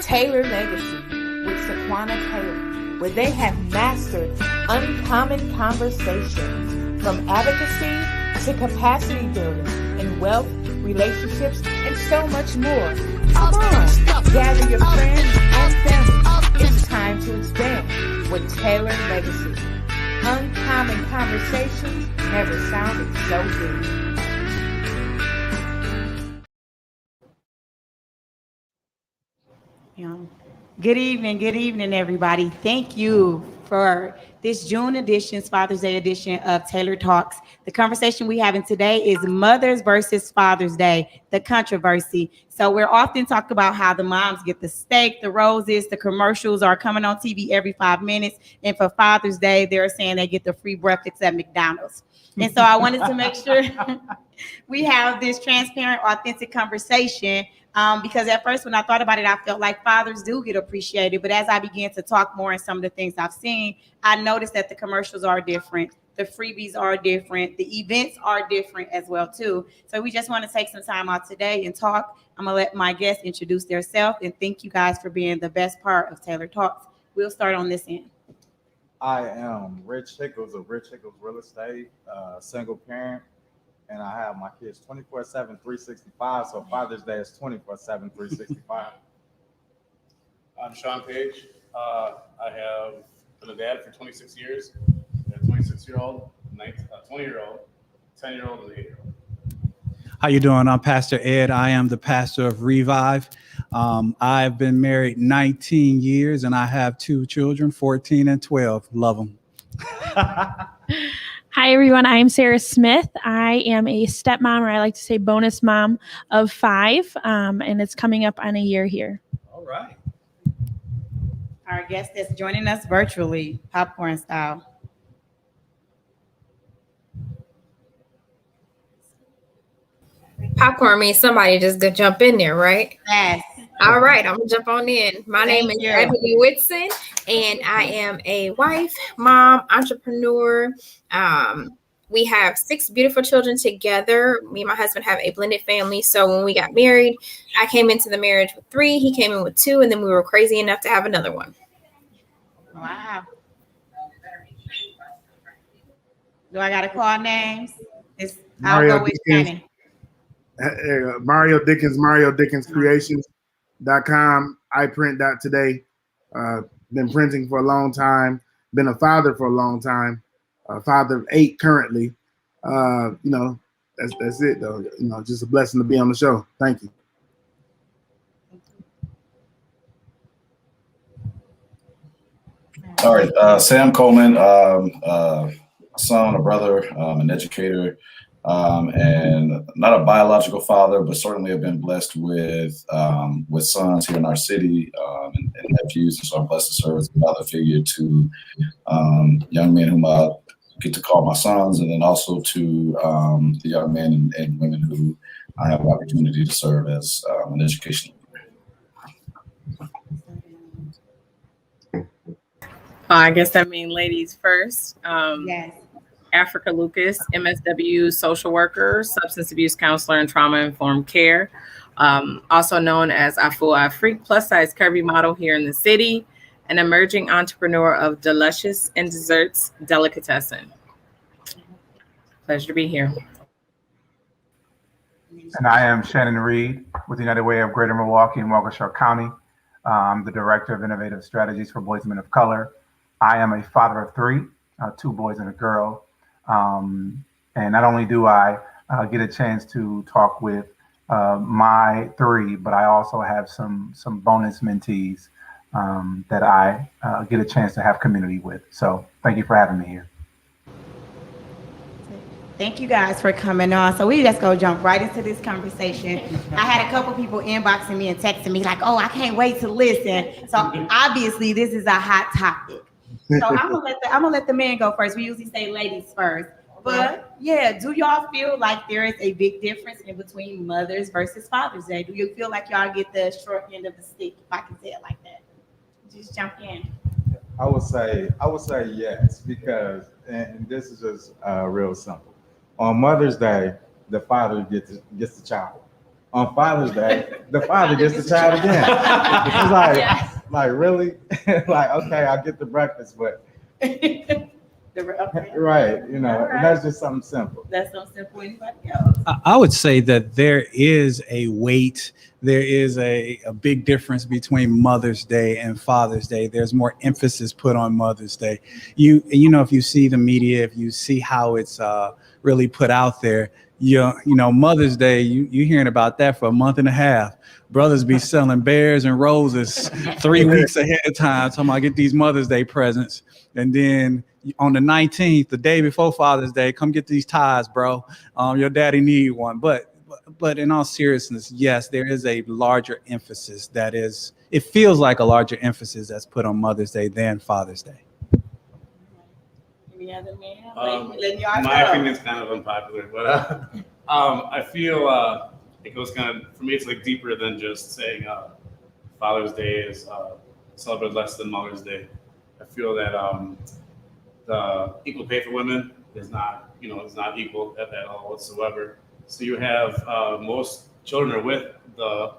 Taylor Legacy with Saquana Taylor, where they have mastered uncommon conversations from advocacy to capacity building and wealth, relationships, and so much more. Come on, gather your friends and family. It's time to expand with Taylor Legacy. Uncommon conversations never sounded so good. Good evening, everybody. Thank you for this June edition, Father's Day edition of Taylor Talks. The conversation we're having today is Mothers versus Father's Day, the controversy. So we're often talking about how the moms get the steak, the roses, the commercials are coming on TV every 5 minutes. And for Father's Day, they're saying they get the free breakfast at McDonald's. And so I wanted to make sure we have this transparent, authentic conversation. Because at first, when I thought about it, I felt like fathers do get appreciated. But as I began to talk more and some of the things I've seen, I noticed that the commercials are different. The freebies are different. The events are different as well, too. So we just want to take some time out today and talk. I'm going to let my guests introduce themselves. And thank you guys for being the best part of Taylor Talks. We'll start on this end. I am Rich Hickles of Rich Hickles Real Estate, single parent. And I have my kids 24/7, 365. So Father's Day is 24/7, 365. I'm Sean Page. I have been a dad for 26 years. I have a 26-year-old, 20-year-old, 10-year-old, and an 8-year-old. How you doing? I'm Pastor Ed. I am the pastor of Revive. I've been married 19 years, and I have 2 children, 14 and 12. Love them. Hi, everyone. I'm Sarah Smith. I am a stepmom, or I like to say bonus mom, of 5, and it's coming up on a year here. All right. Our guest that's joining us virtually, popcorn style. Popcorn means somebody just gonna jump in there, right? Yes. All right, I'm gonna jump on in. My name is you. Ebony Whitson, and I am a wife, mom, entrepreneur. We have 6 beautiful children together. Me and my husband have a blended family. So when we got married, I came into the marriage with 3. He came in with 2, and then we were crazy enough to have another one. Wow. Do I gotta call names? I'll go with Shannon. Mario Dickens Creations.com. I print that today. Been printing for a long time. Been a father for a long time. Father of 8 currently. That's it though. Just a blessing to be on the show. Thank you. All right, Sam Coleman, a son, a brother, an educator, and not a biological father, but certainly have been blessed with sons here in our city and nephews. And so I'm blessed to serve as a father figure to young men whom I get to call my sons, and then also to the young men and women who I have an opportunity to serve as an educational leader. I guess that means ladies first. Yes. Africa Lucas, MSW social worker, substance abuse counselor, and trauma-informed care. Also known as Afu Afrik, plus-size curvy model here in the city, an emerging entrepreneur of Delicious and Desserts Delicatessen. Pleasure to be here. And I am Shannon Reed with the United Way of Greater Milwaukee and Waukesha County. I'm the Director of Innovative Strategies for Boys and Men of Color. I am a father of 3, 2 boys and a girl. And not only do I get a chance to talk with my 3, but I also have some bonus mentees that I get a chance to have community with. So thank you for having me here. Thank you guys for coming on. So we just go jump right into this conversation. I had a couple people inboxing me and texting me like, oh, I can't wait to listen. So obviously this is a hot topic. So I'm gonna let the men go first. We usually say ladies first. But yeah, do y'all feel like there is a big difference in between Mothers versus Father's Day? Do you feel like y'all get the short end of the stick, if I can say it like that? Just jump in. I would say yes, because, and this is just real simple. On Mother's Day, the father gets the child. on Father's Day, the father gets the child again. It's like really? Like, okay, I'll get the breakfast, but right, you know, Right. that's just something simple. That's so simple. Anybody else? I would say that there is a weight, there is a big difference between Mother's Day and Father's Day. There's more emphasis put on Mother's Day. You know, if you see the media, if you see how it's really put out there, you know, Mother's Day, you hearing about that for a month and a half. Brothers be selling bears and roses 3 weeks ahead of time, talking about get these Mother's Day presents. And then on the 19th, the day before Father's Day, come get these ties, bro. Your daddy need one. But in all seriousness, yes, there is a larger emphasis it feels like a larger emphasis that's put on Mother's Day than Father's Day. Any other man? My opinion is kind of unpopular, but I feel it goes kind of, for me, it's like deeper than just saying Father's Day is celebrated less than Mother's Day. I feel that the equal pay for women is not, is not equal at all whatsoever. So you have most children are with the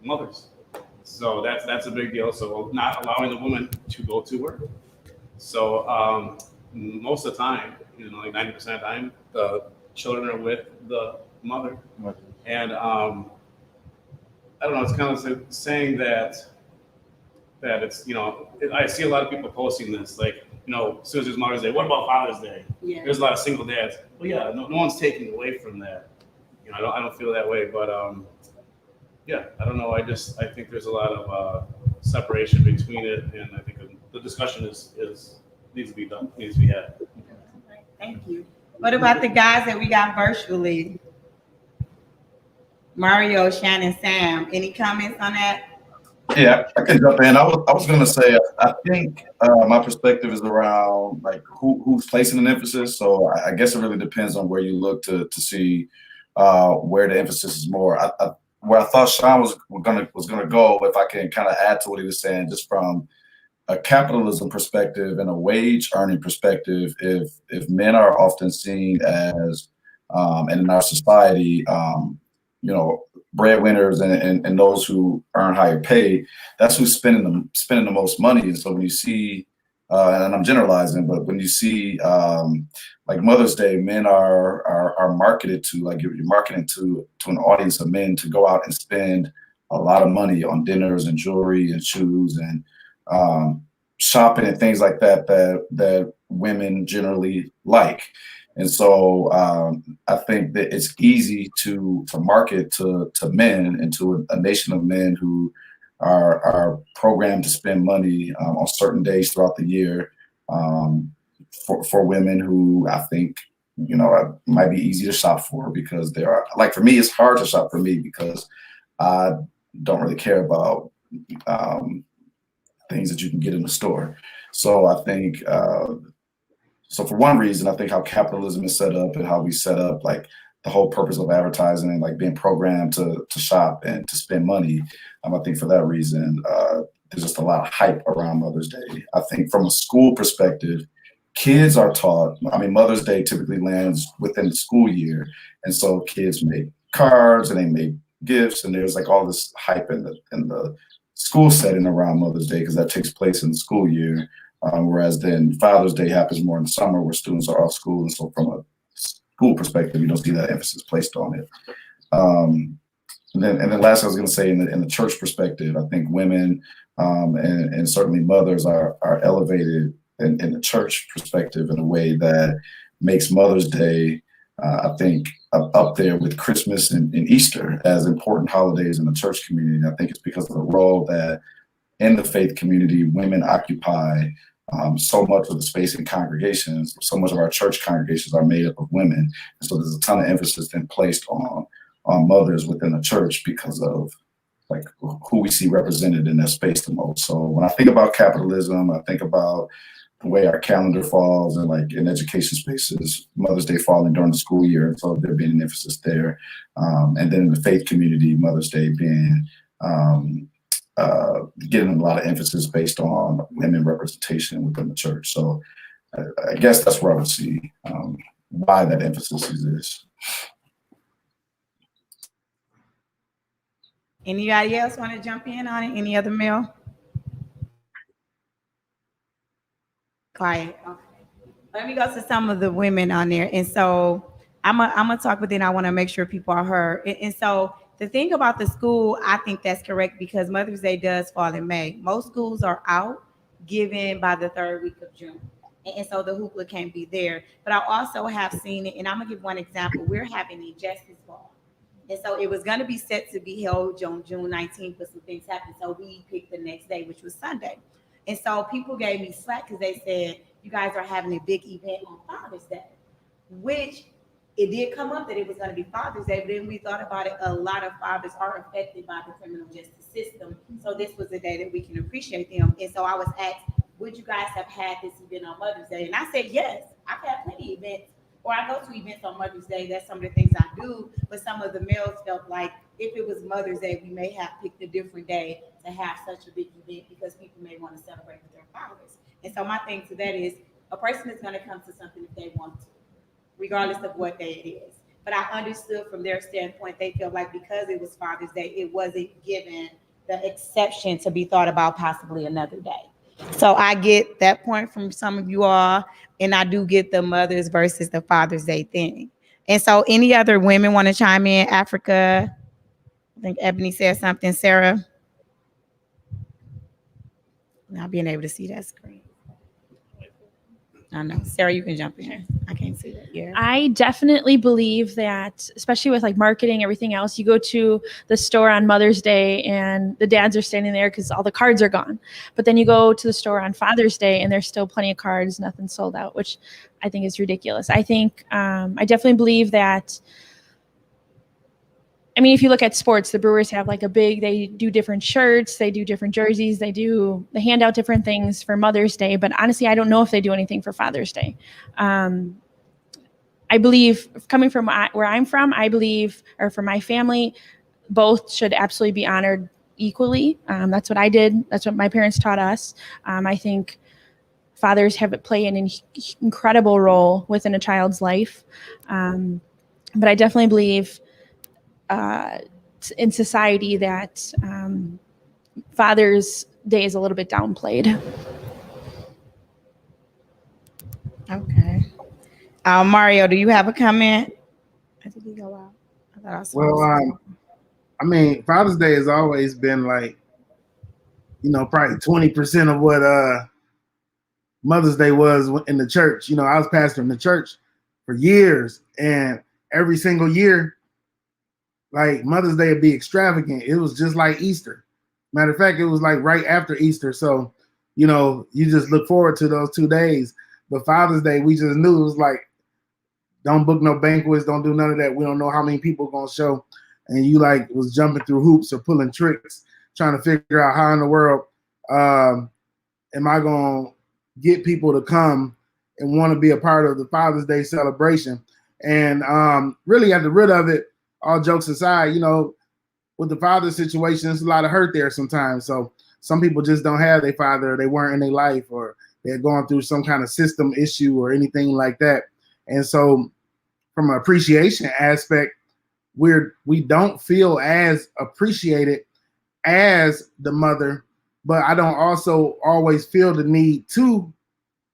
mothers. So that's a big deal. So not allowing the woman to go to work. So most of the time, like 90% of the time, the children are with the mother. And I don't know, it's kind of like saying that it's, I see a lot of people posting this, like, as soon as there's Mother's Day, what about Father's Day? Yeah. There's a lot of single dads. Well, yeah, no one's taking away from that. I don't feel that way, but yeah, I don't know. I think there's a lot of separation between it, and I think the discussion needs to be done, needs to be had. Thank you. What about the guys that we got virtually? Mario, Shannon, Sam. Any comments on that? Yeah, I can jump in. I was going to say, I think my perspective is around like who's placing an emphasis. So I guess it really depends on where you look to see where the emphasis is more. Where I thought Sean was gonna go, if I can kind of add to what he was saying, just from a capitalism perspective and a wage earning perspective, if men are often seen as and in our society, breadwinners and those who earn higher pay, that's who's spending the most money. And so when you see, and I'm generalizing, but when you see like Mother's Day, men are marketed to, like you're marketing to an audience of men to go out and spend a lot of money on dinners and jewelry and shoes and shopping and things like that women generally like. And so I think that it's easy to market to men and to a nation of men who are programmed to spend money on certain days throughout the year for women who I think, might be easy to shop for, because there are, like, for me, it's hard to shop for me because I don't really care about things that you can get in the store. So I think, so for one reason, I think how capitalism is set up and how we set up, like, the whole purpose of advertising and like being programmed to shop and to spend money. I think for that reason, there's just a lot of hype around Mother's Day. I think from a school perspective, kids are taught, Mother's Day typically lands within the school year. And so kids make cards and they make gifts, and there's like all this hype in the school setting around Mother's Day because that takes place in the school year. Whereas then Father's Day happens more in the summer where students are off school. And so from a school perspective, you don't see that emphasis placed on it. And then last, I was going to say, in the church perspective, I think women and certainly mothers are elevated in the church perspective in a way that makes Mother's Day, I think, up there with Christmas and Easter as important holidays in the church community. And I think it's because of the role that in the faith community women occupy. So much of the space in congregations, so much of our church congregations are made up of women. And so there's a ton of emphasis then placed on mothers within the church because of like who we see represented in that space the most. So when I think about capitalism, I think about the way our calendar falls, and like in education spaces, Mother's Day falling during the school year. And so there being an emphasis there. And then in the faith community, Mother's Day being getting a lot of emphasis based on women representation within the church. So I guess that's where I would see why that emphasis exists. Anybody else want to jump in on it? Any other male? Quiet. Okay. Let me go to some of the women on there. And so I'm gonna talk, but then I want to make sure people are heard. And so the thing about the school, I think that's correct because Mother's Day does fall in May. Most schools are out given by the third week of June. And so the hoopla can't be there. But I also have seen it, and I'm gonna give one example. We're having a justice ball. And so it was going to be set to be held on June 19th, but some things happened. So we picked the next day, which was Sunday. And so people gave me slack because they said, you guys are having a big event on Father's Day, which it did come up that it was going to be Father's Day. But then we thought about it. A lot of fathers are affected by the criminal justice system. So this was a day that we can appreciate them. And so I was asked, would you guys have had this event on Mother's Day? And I said, yes, I've had plenty of events. Or I go to events on Mother's Day. That's some of the things I do. But some of the males felt like if it was Mother's Day, we may have picked a different day to have such a big event because people may want to celebrate with their fathers. And so my thing to that is a person is going to come to something if they want to, regardless of what day it is. But I understood from their standpoint, they feel like because it was Father's Day, it wasn't given the exception to be thought about possibly another day. So I get that point from some of you all, and I do get the mothers versus the Father's Day thing. And so any other women want to chime in? Africa, I think Ebony said something. Sarah, not being able to see that screen. I know. Sarah, you can jump in. I can't see that. Yeah. I definitely believe that, especially with like marketing, everything else, you go to the store on Mother's Day and the dads are standing there because all the cards are gone. But then you go to the store on Father's Day and there's still plenty of cards, nothing sold out, which I think is ridiculous. I think, I definitely believe that. I mean, if you look at sports, the Brewers have like they do different shirts, they do different jerseys, they hand out different things for Mother's Day. But honestly, I don't know if they do anything for Father's Day. I believe, coming from where I'm from, I believe, or for my family, both should absolutely be honored equally. That's what I did. That's what my parents taught us. I think fathers play an incredible role within a child's life. But I definitely believe in society that Father's Day is a little bit downplayed. Okay. Mario, do you have a comment? I think he go out. I thought I saw Well, I mean, Father's Day has always been like, probably 20% of what Mother's Day was in the church. I was pastoring the church for years, and every single year, like Mother's Day would be extravagant. It was just like Easter. Matter of fact, it was like right after Easter. So, you just look forward to those 2 days. But Father's Day, we just knew it was like, don't book no banquets, don't do none of that. We don't know how many people are gonna show. And you like was jumping through hoops or pulling tricks, trying to figure out how in the world am I gonna get people to come and want to be a part of the Father's Day celebration. And really at the root of it, all jokes aside, with the father situation, there's a lot of hurt there sometimes. So some people just don't have their father, or they weren't in their life, or they're going through some kind of system issue or anything like that. And so from an appreciation aspect, we don't feel as appreciated as the mother, but I don't also always feel the need to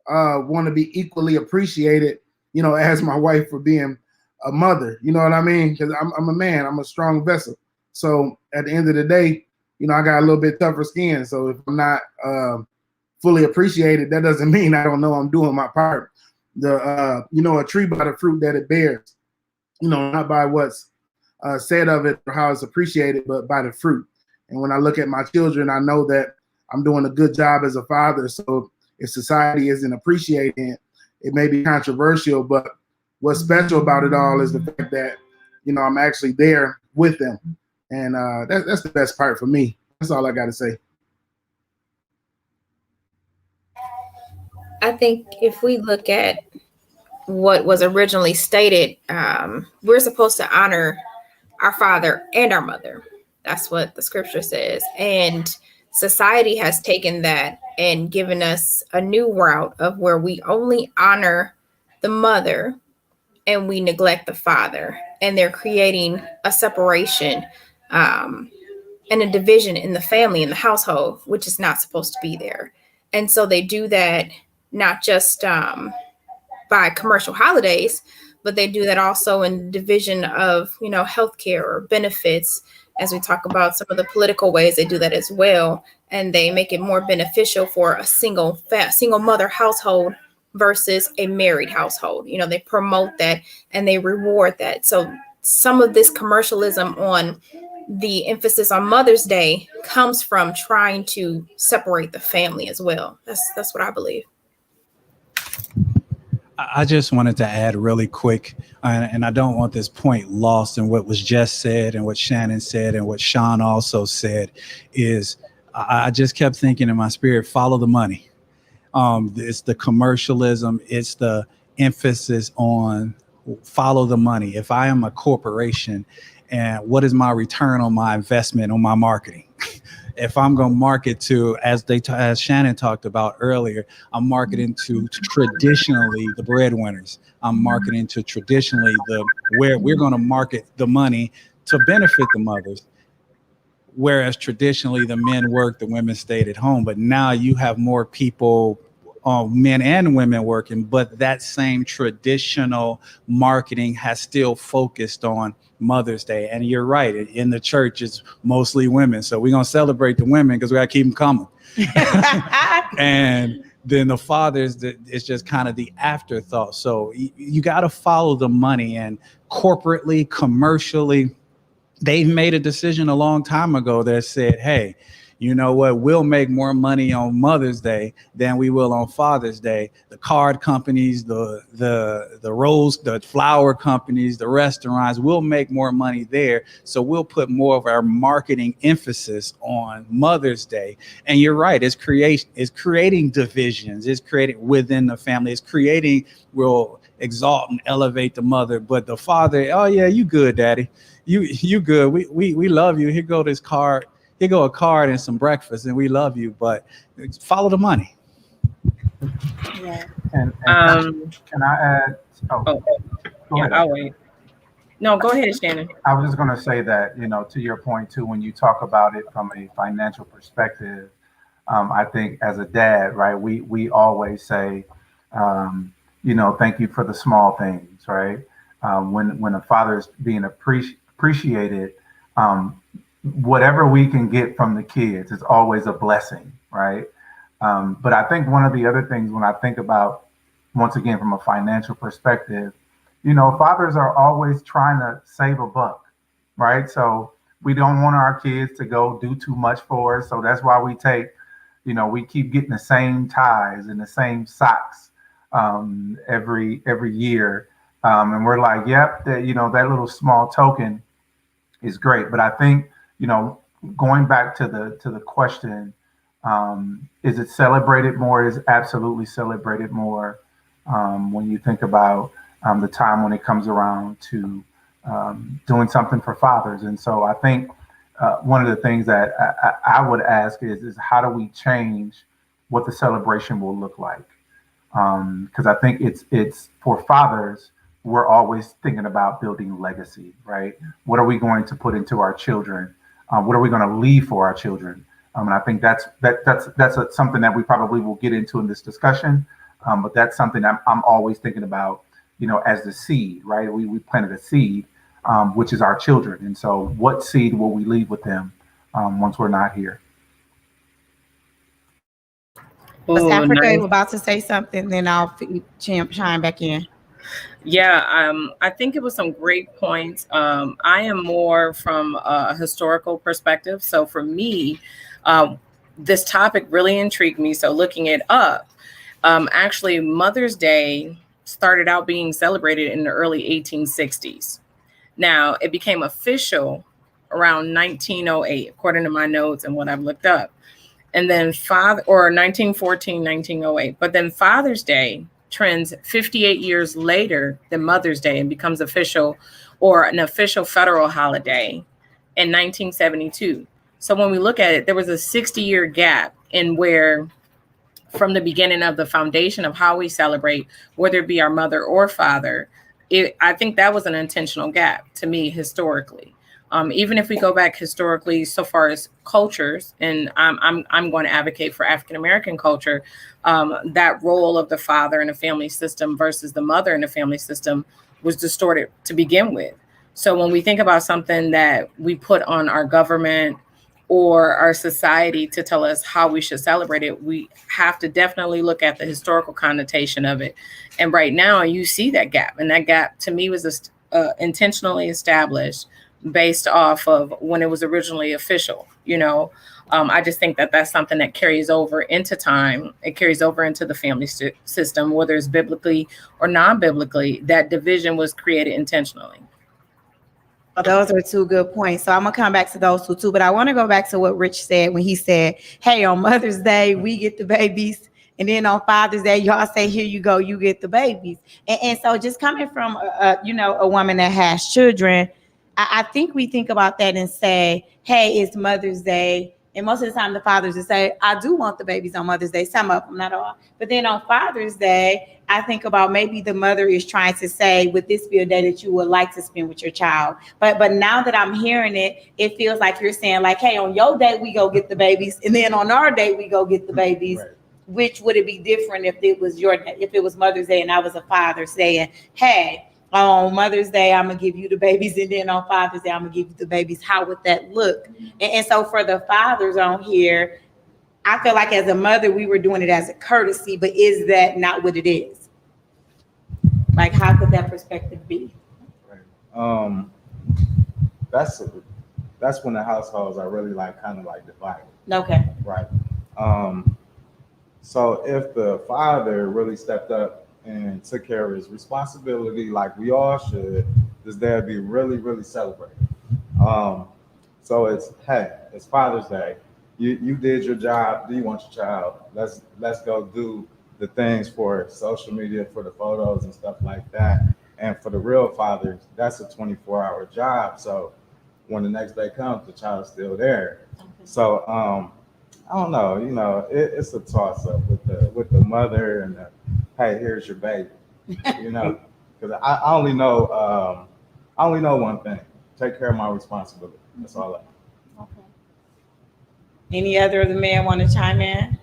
want to be equally appreciated, as my wife for being a mother. You know what I mean? Because I'm a man, I'm a strong vessel. So at the end of the day, I got a little bit tougher skin. So if I'm not fully appreciated, that doesn't mean I don't know I'm doing my part. A tree by the fruit that it bears, not by what's said of it or how it's appreciated, but by the fruit. And when I look at my children, I know that I'm doing a good job as a father. So if society isn't appreciating it, it may be controversial, but what's special about it all is the fact that, I'm actually there with them. And that's the best part for me. That's all I got to say. I think if we look at what was originally stated, we're supposed to honor our father and our mother. That's what the scripture says. And society has taken that and given us a new route of where we only honor the mother and we neglect the father. And they're creating a separation. And and a division in the family, in the household, which is not supposed to be there. And so they do that not just by commercial holidays, but they do that also in division of, healthcare or benefits. As we talk about some of the political ways they do that as well, and they make it more beneficial for a single mother household versus a married household. They promote that and they reward that. So some of this commercialism on the emphasis on Mother's Day comes from trying to separate the family as well. That's what I believe. I just wanted to add really quick, and I don't want this point lost in what was just said and what Shannon said and what Sean also said, is I just kept thinking in my spirit, follow the money. It's the commercialism. It's the emphasis on follow the money. If I am a corporation, and what is my return on my investment on my marketing? If I'm going to market to, as Shannon talked about earlier, I'm marketing to traditionally the breadwinners. I'm marketing to traditionally where we're going to market the money to benefit the mothers. Whereas traditionally the men worked, the women stayed at home. But now you have more people, men and women working, but that same traditional marketing has still focused on Mother's Day. And you're right, in the church, it's mostly women. So we're going to celebrate the women because we got to keep them coming. And then the fathers, it's just kind of the afterthought. So you got to follow the money, and corporately, commercially, they've made a decision a long time ago that said, hey, you know what, we'll make more money on Mother's Day than we will on Father's Day. The card companies, the rose, the flower companies, the restaurants, will make more money there. So we'll put more of our marketing emphasis on Mother's Day. And you're right, it's creating divisions. It's creating within the family. It's creating, we'll exalt and elevate the mother, but the father, oh yeah, you good, daddy. You good. We love you. Here go this card. Here go a card and some breakfast, and we love you. But follow the money. Yeah. And can I add? Go Yeah, ahead. I'll wait. No, go ahead, Shannon. I was just going to say that, to your point too, when you talk about it from a financial perspective, I think as a dad, right, we always say, thank you for the small things, right? When a father is being appreciated, whatever we can get from the kids is always a blessing, right? But I think one of the other things when I think about, once again, from a financial perspective, fathers are always trying to save a buck, right? So we don't want our kids to go do too much for us. So that's why we we keep getting the same ties and the same socks every year. And we're like, yep, that little small token is great. But I think, going back to the question, is it celebrated more? It is absolutely celebrated more when you think about the time when it comes around to doing something for fathers. And so I think one of the things that I would ask is how do we change what the celebration will look like? Because I think it's for fathers, we're always thinking about building legacy, right? What are we going to put into our children? What are we going to leave for our children? And I think that's something that we probably will get into in this discussion. But that's something I'm always thinking about, as the seed, right? We planted a seed, which is our children. And so what seed will we leave with them once we're not here? Was Ooh, Africa nice. about to say something? Then I'll chime back in. Yeah, I think it was some great points. I am more from a historical perspective. So for me, this topic really intrigued me. So looking it up, actually Mother's Day started out being celebrated in the early 1860s. Now it became official around 1908, according to my notes and what I've looked up. And then 1914, 1908. But then Father's Day trends 58 years later than Mother's Day and becomes official, or an official federal holiday, in 1972. So when we look at it, there was a 60-year gap in where, from the beginning of the foundation of how we celebrate, whether it be our mother or father, I think that was an intentional gap to me historically. Even if we go back historically, so far as cultures, and I'm going to advocate for African American culture, that role of the father in a family system versus the mother in a family system was distorted to begin with. So when we think about something that we put on our government or our society to tell us how we should celebrate it, we have to definitely look at the historical connotation of it. And right now, you see that gap, and that gap to me was intentionally established based off of when it was originally official. I just think that that's something that carries over into time. It carries over into the family system, whether it's biblically or non-biblically. That division was created intentionally. Those are two good points. So I'm gonna come back to those two too, but I want to go back to what Rich said when he said, "Hey, on Mother's Day we get the babies, and then on Father's Day y'all say, here you go, you get the babies." And so just coming from a woman that has children, I think we think about that and say, "Hey, it's Mother's Day." And most of the time, the fathers will say, "I do want the babies on Mother's Day." Some of them, not all. But then on Father's Day, I think about maybe the mother is trying to say, would this be a day that you would like to spend with your child? But now that I'm hearing it, it feels like you're saying, like, "Hey, on your day, we go get the babies. And then on our day, we go get the babies." Right. Which would it be different if it was if it was Mother's Day and I was a father saying, "Hey, on Mother's Day, I'm going to give you the babies. And then on Father's Day, I'm going to give you the babies." How would that look? And so for the fathers on here, I feel like as a mother, we were doing it as a courtesy, but is that not what it is? Like, how could that perspective be? Right. That's when the households are really kind of divided. Okay. Right. So if the father really stepped up and took care of his responsibility like we all should, this day would be really, really celebrated. So it's Father's Day. You did your job. Do you want your child? Let's go do the things for social media, for the photos and stuff like that. And for the real fathers, that's a 24-hour job. So when the next day comes, the child's still there. Okay. So I don't know. It's a toss up with the mother and hey, here's your baby. Because I only know one thing: take care of my responsibility. That's all I know. Okay. Any other of the men want to chime in?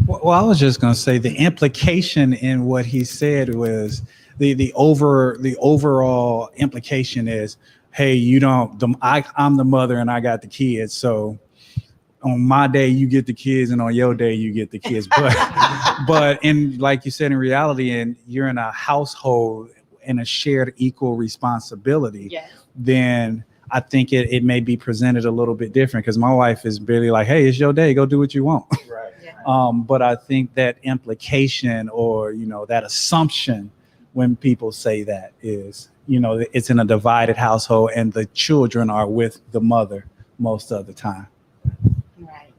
Well, I was just going to say the implication in what he said was the overall implication is, hey, I'm the mother and I got the kids, so on my day you get the kids and on your day you get the kids. But in, like you said, in reality, and you're in a household in a shared equal responsibility, yes, then I think it may be presented a little bit different, because my wife is really like, hey, it's your day, go do what you want. Right. Yeah. But I think that implication or, that assumption when people say that is, it's in a divided household and the children are with the mother most of the time. Right.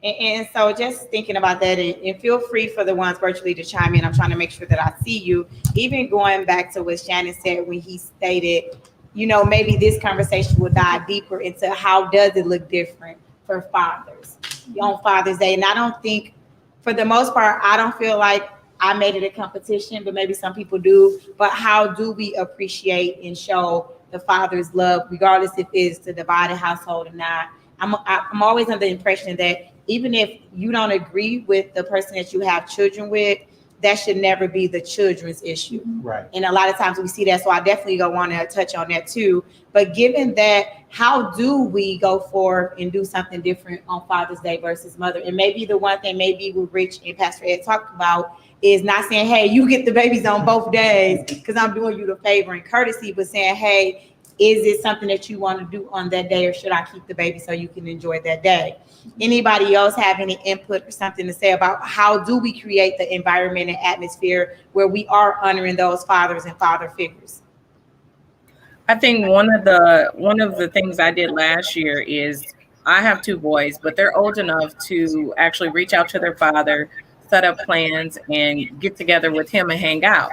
And so just thinking about that, and feel free for the ones virtually to chime in. I'm trying to make sure that I see you. Even going back to what Shannon said when he stated, maybe this conversation will dive deeper into how does it look different for fathers on Father's Day. And I don't think, for the most part, I don't feel like I made it a competition, but maybe some people do. But how do we appreciate and show the father's love, regardless if it's the divided household or not? I'm always under the impression that even if you don't agree with the person that you have children with, that should never be the children's issue. Right. And a lot of times we see that. So I definitely want to touch on that too. But given that, how do we go forward and do something different on Father's Day versus Mother? And maybe the one thing maybe what Rich and Pastor Ed talked about is not saying, hey, you get the babies on both days because I'm doing you the favor and courtesy, but saying, hey, is it something that you want to do on that day, or should I keep the baby so you can enjoy that day? Anybody else have any input or something to say about how do we create the environment and atmosphere where we are honoring those fathers and father figures? I think one of the things I did last year is, I have two boys, but they're old enough to actually reach out to their father, set up plans, and get together with him and hang out.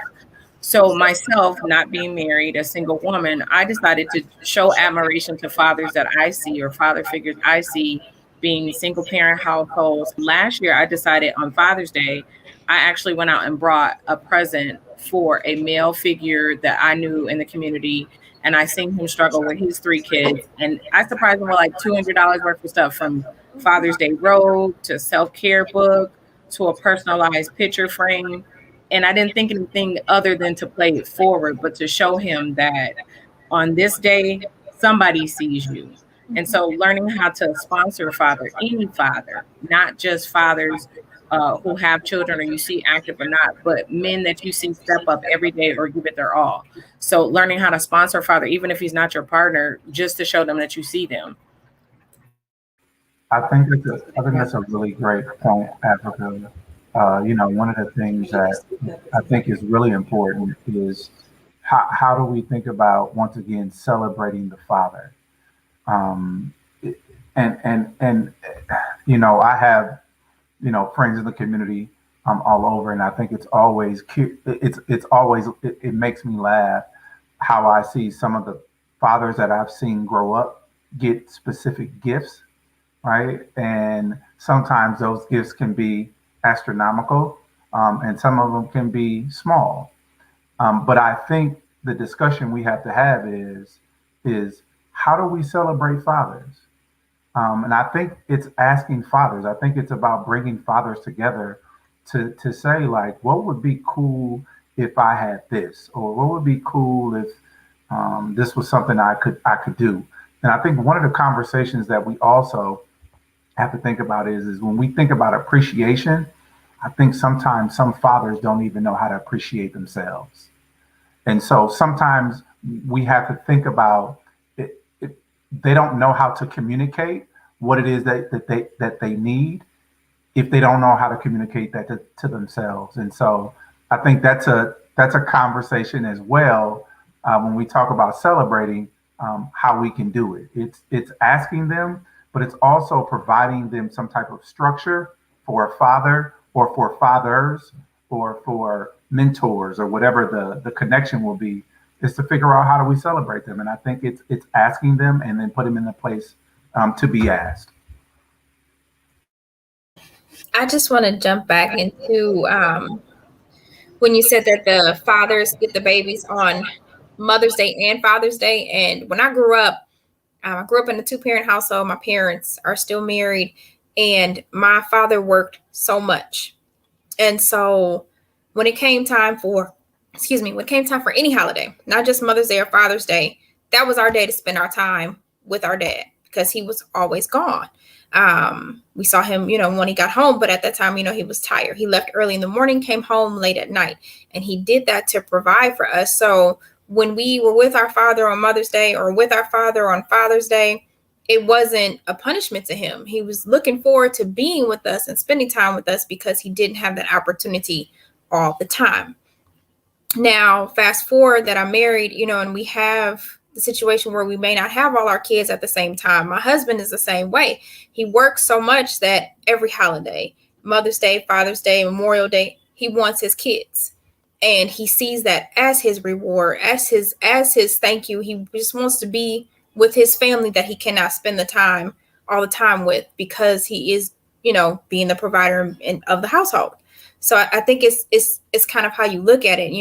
So myself, not being married, a single woman, I decided to show admiration to fathers that I see, or father figures I see, being single parent households. Last year, I decided on Father's Day, I actually went out and brought a present for a male figure that I knew in the community and I seen him struggle with his 3 kids, and I surprised him with like $200 worth of stuff, from Father's Day robe to self-care book to a personalized picture frame. And I didn't think anything other than to play it forward, but to show him that on this day, somebody sees you. And so learning how to sponsor a father, any father, not just fathers who have children or you see active or not, but men that you see step up every day or give it their all. So learning how to sponsor a father, even if he's not your partner, just to show them that you see them. I think that's a really great point, Africa. One of the things that I think is really important is how do we think about, once again, celebrating the father. Um, and I have friends in the community all over, and I think it's always it makes me laugh how I see some of the fathers that I've seen grow up get specific gifts, right? And sometimes those gifts can be astronomical, and some of them can be small. But I think the discussion we have to have is how do we celebrate fathers? And I think it's asking fathers. I think it's about bringing fathers together to say, like, what would be cool if I had this, or what would be cool if this was something I could do. And I think one of the conversations that we also have to think about is when we think about appreciation, I think sometimes some fathers don't even know how to appreciate themselves. And so sometimes we have to think about it, they don't know how to communicate what it is that they need if they don't know how to communicate that to themselves. And so I think that's a conversation as well, when we talk about celebrating, how we can do it. It's asking them, but it's also providing them some type of structure for a father or for fathers or for mentors or whatever the connection will be, is to figure out how do we celebrate them. And I think it's asking them and then put them in the place to be asked. I just want to jump back into when you said that the fathers get the babies on Mother's Day and Father's Day. And when I grew up in a 2-parent household. My parents are still married, and my father worked so much. And so when it came time for any holiday, not just Mother's Day or Father's Day, that was our day to spend our time with our dad, because he was always gone. We saw him, when he got home, but at that time, he was tired. He left early in the morning, came home late at night, and he did that to provide for us. So when we were with our father on Mother's Day or with our father on Father's Day, it wasn't a punishment to him. He was looking forward to being with us and spending time with us because he didn't have that opportunity all the time. Now, fast forward that I'm married, and we have the situation where we may not have all our kids at the same time. My husband is the same way. He works so much that every holiday, Mother's Day, Father's Day, Memorial Day, he wants his kids. And he sees that as his reward, as his thank you. He just wants to be with his family that he cannot spend all the time with, because he is, being the provider of the household. So I think it's kind of how you look at it.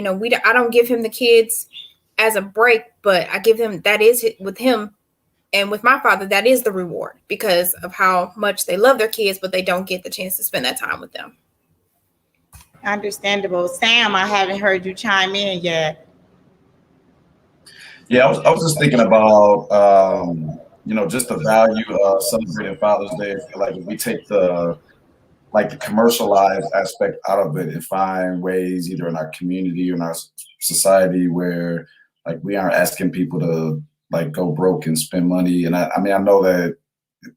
I don't give him the kids as a break, but I give him, that is with him and with my father, that is the reward, because of how much they love their kids, but they don't get the chance to spend that time with them. Understandable. Sam, I haven't heard you chime in yet. Yeah, I was just thinking about just the value of celebrating Father's Day. I feel like if we take the commercialized aspect out of it and find ways, either in our community or in our society, where we aren't asking people to go broke and spend money. And I mean, I know that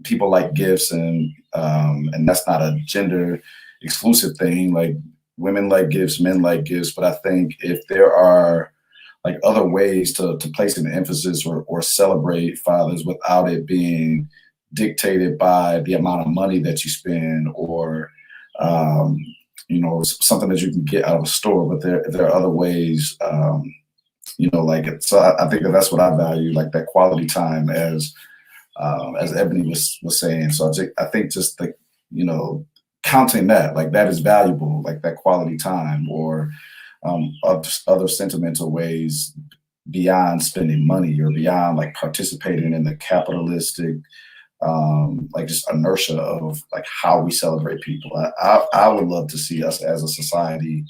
people like gifts, and that's not a gender exclusive thing. Women like gifts, men like gifts. But I think if there are other ways to place an emphasis or celebrate fathers without it being dictated by the amount of money that you spend, or something that you can get out of a store, but there are other ways, so I think that's what I value, that quality time, as Ebony was saying. So I think just counting that, that is valuable, that quality time, or other sentimental ways, beyond spending money or beyond like participating in the capitalistic like just inertia of like how we celebrate people. I would love to see us as a society,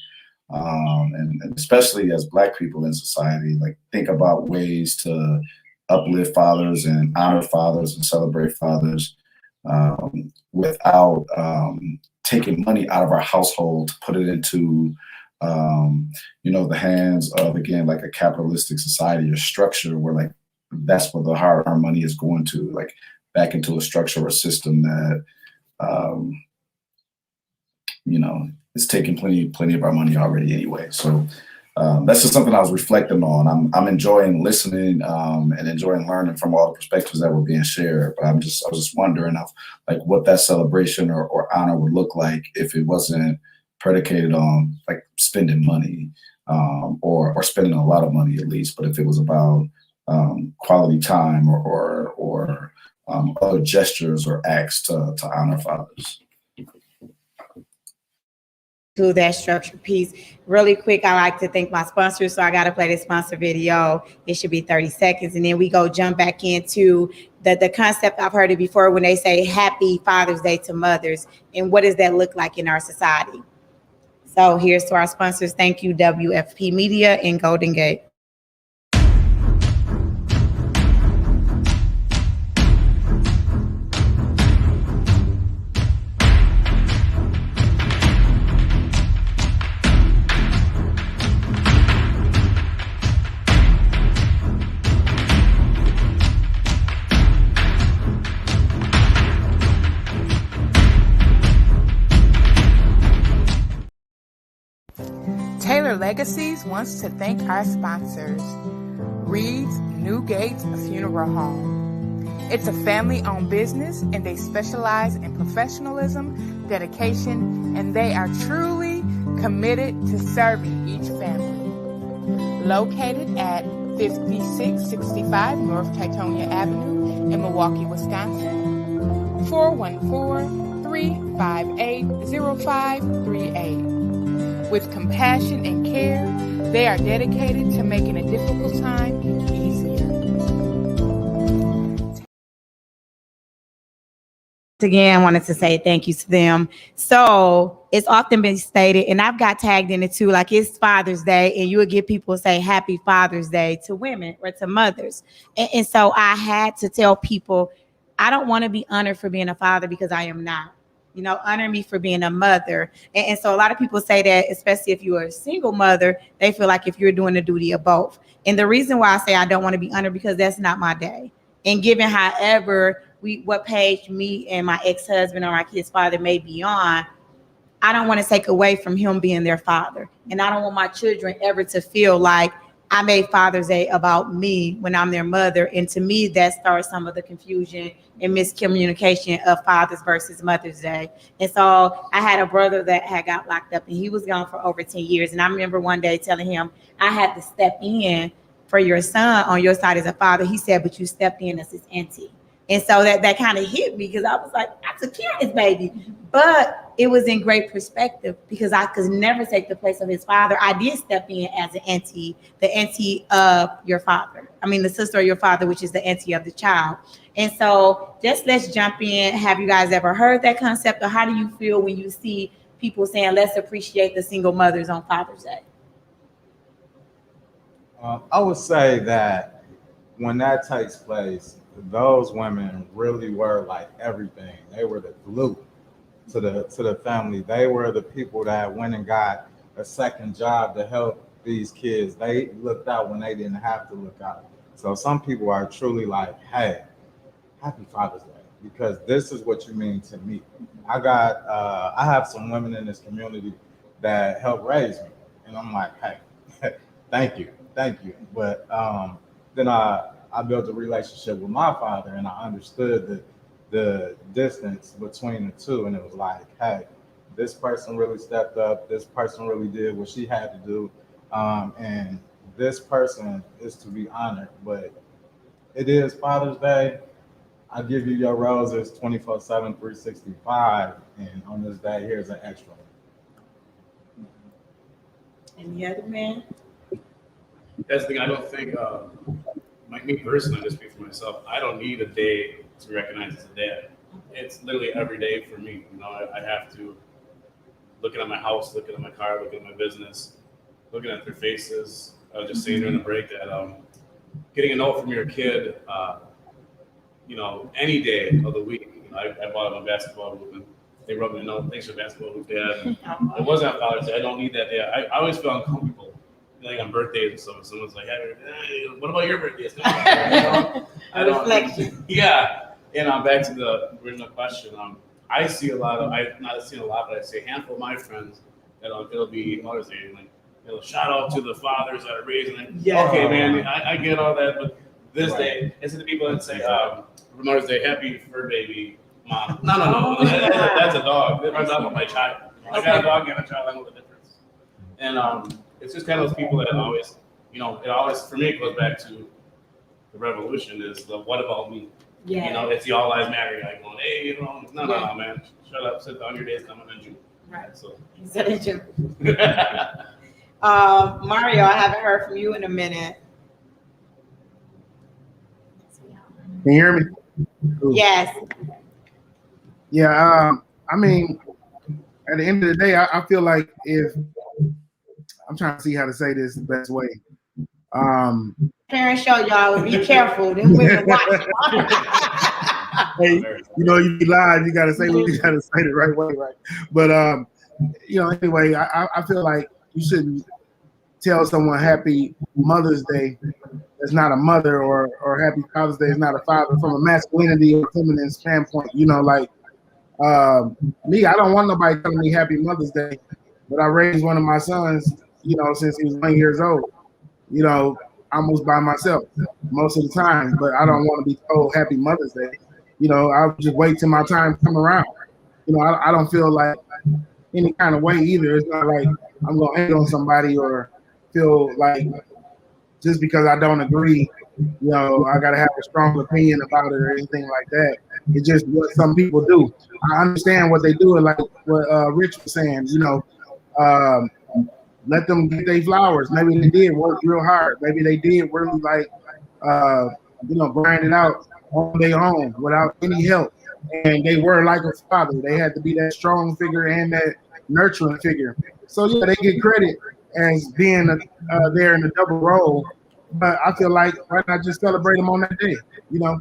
and especially as Black people in society, like think about ways to uplift fathers and honor fathers and celebrate fathers, without taking money out of our household to put it into the hands of, again, like a capitalistic society or structure where like that's where the hard-earned money is going to, like back into a structure or system that is taking plenty of our money already anyway. So that's just something I was reflecting on. I'm enjoying listening and enjoying learning from all the perspectives that were being shared. But I was just wondering of like what that celebration or honor would look like if it wasn't predicated on like spending money, or spending a lot of money at least. But if it was about quality time or other gestures or acts to honor fathers. To that structure piece. Really quick, I like to thank my sponsors. So I got to play the sponsor video. It should be 30 seconds. And then we jump back into the concept. I've heard it before when they say Happy Father's Day to mothers. And what does that look like in our society? So here's to our sponsors. Thank you, WFP Media and Golden Gate. Taylor Legacies wants to thank our sponsors. Reed's Newgate Funeral Home. It's a family-owned business and they specialize in professionalism, dedication, and they are truly committed to serving each family. Located at 5665 North Titonia Avenue in Milwaukee, Wisconsin, 414-358-0538. With compassion and care, they are dedicated to making a difficult time easier. Again, I wanted to say thank you to them. So it's often been stated, and I've got tagged in it too, like it's Father's Day, and you would get people say Happy Father's Day to women or to mothers. And so I had to tell people, I don't want to be honored for being a father because I am not. Honor me for being a mother. And so a lot of people say that, especially if you are a single mother, they feel like if you're doing the duty of both. And the reason why I say I don't want to be honored, because that's not my day. And given however what page me and my ex-husband or my kid's father may be on, I don't want to take away from him being their father. And I don't want my children ever to feel like I made Father's Day about me when I'm their mother. And to me, that starts some of the confusion and miscommunication of Father's versus Mother's Day. And so I had a brother that had got locked up and he was gone for over 10 years. And I remember one day telling him, I had to step in for your son on your side as a father. He said, but you stepped in as his auntie. And so that kind of hit me because I was like, I took care of his baby. But it was in great perspective because I could never take the place of his father. I did step in as an auntie, the auntie of your father. I mean, the sister of your father, which is the auntie of the child. And so let's jump in. Have you guys ever heard that concept? Or how do you feel when you see people saying, let's appreciate the single mothers on Father's Day? I would say that when that takes place, those women really were like everything. They were the glue to the family. They were the people that went and got a second job to help these kids. They looked out when they didn't have to look out. So some people are truly like, hey, Happy Father's Day, because this is what you mean to me. I have some women in this community that help raise me, and I'm like, hey, thank you. But then I built a relationship with my father, and I understood the distance between the two, and it was like, hey, this person really stepped up. This person really did what she had to do, and this person is to be honored. But it is Father's Day. I give you your roses 24/7, 365, and on this day, here's an extra. Any other man? that's the thing. I don't think, like me personally, I just speak for myself. I don't need a day to be recognized as a dad. It's literally every day for me. You know, I have to looking at my house, looking at my car, looking at my business, looking at their faces. I was just saying during the break that getting a note from your kid, you know, any day of the week. You know, I bought them a basketball hoop and they wrote me a note. Thanks for basketball hoop, Dad. And it wasn't on Father's Day. I don't need that day. I always feel uncomfortable, like on birthdays and stuff. Someone's like, "Hey, what about your birthday?" I don't. Reflection. Yeah. And back to the original question. I see a lot of. I've not seen a lot, but I see a handful of my friends that it'll be Mother's Day, like shout out to the fathers that are raising it. Yeah. Okay, man, I get all that, but this day, it's the people that say, for Mother's Day, happy fur baby, mom. No. That's a dog. That's not my child. I got a dog and a child. I know the difference. And it's just kind of those people that always, you know, it always, for me, it goes back to the revolution is the what about me? Yeah. You know, it's the all lives matter guy going, hey, you know, no, man, shut up, sit down, your day's coming in June. Right. So. Instead of June. Mario, I haven't heard from you in a minute. Can you hear me? Yes. Yeah. I mean, at the end of the day, I feel like if I'm trying to see how to say this the best way. Parents show y'all be careful. Them women watch. Hey, you know, you be live, you gotta say what you gotta say the right way, right? But you know, anyway, I feel like you shouldn't tell someone happy Mother's Day that's not a mother, or happy Father's Day is not a father from a masculinity or feminine standpoint. You know, like me, I don't want nobody telling me happy Mother's Day, but I raised one of my sons, you know, since he was 1 year old, you know, almost by myself most of the time, but I don't want to be told happy Mother's Day. You know, I'll just wait till my time come around. You know, I don't feel like any kind of way either. It's not like I'm gonna hate on somebody or feel like just because I don't agree, you know, I gotta have a strong opinion about it or anything like that. It's just what some people do. I understand what they do, and like what Rich was saying, you know, let them get their flowers. Maybe they did work real hard. Maybe they did really like, you know, grind it out on their own without any help. And they were like a father. They had to be that strong figure and that nurturing figure. So yeah, they get credit as being there in a double role. But I feel like why not just celebrate them on that day? You know,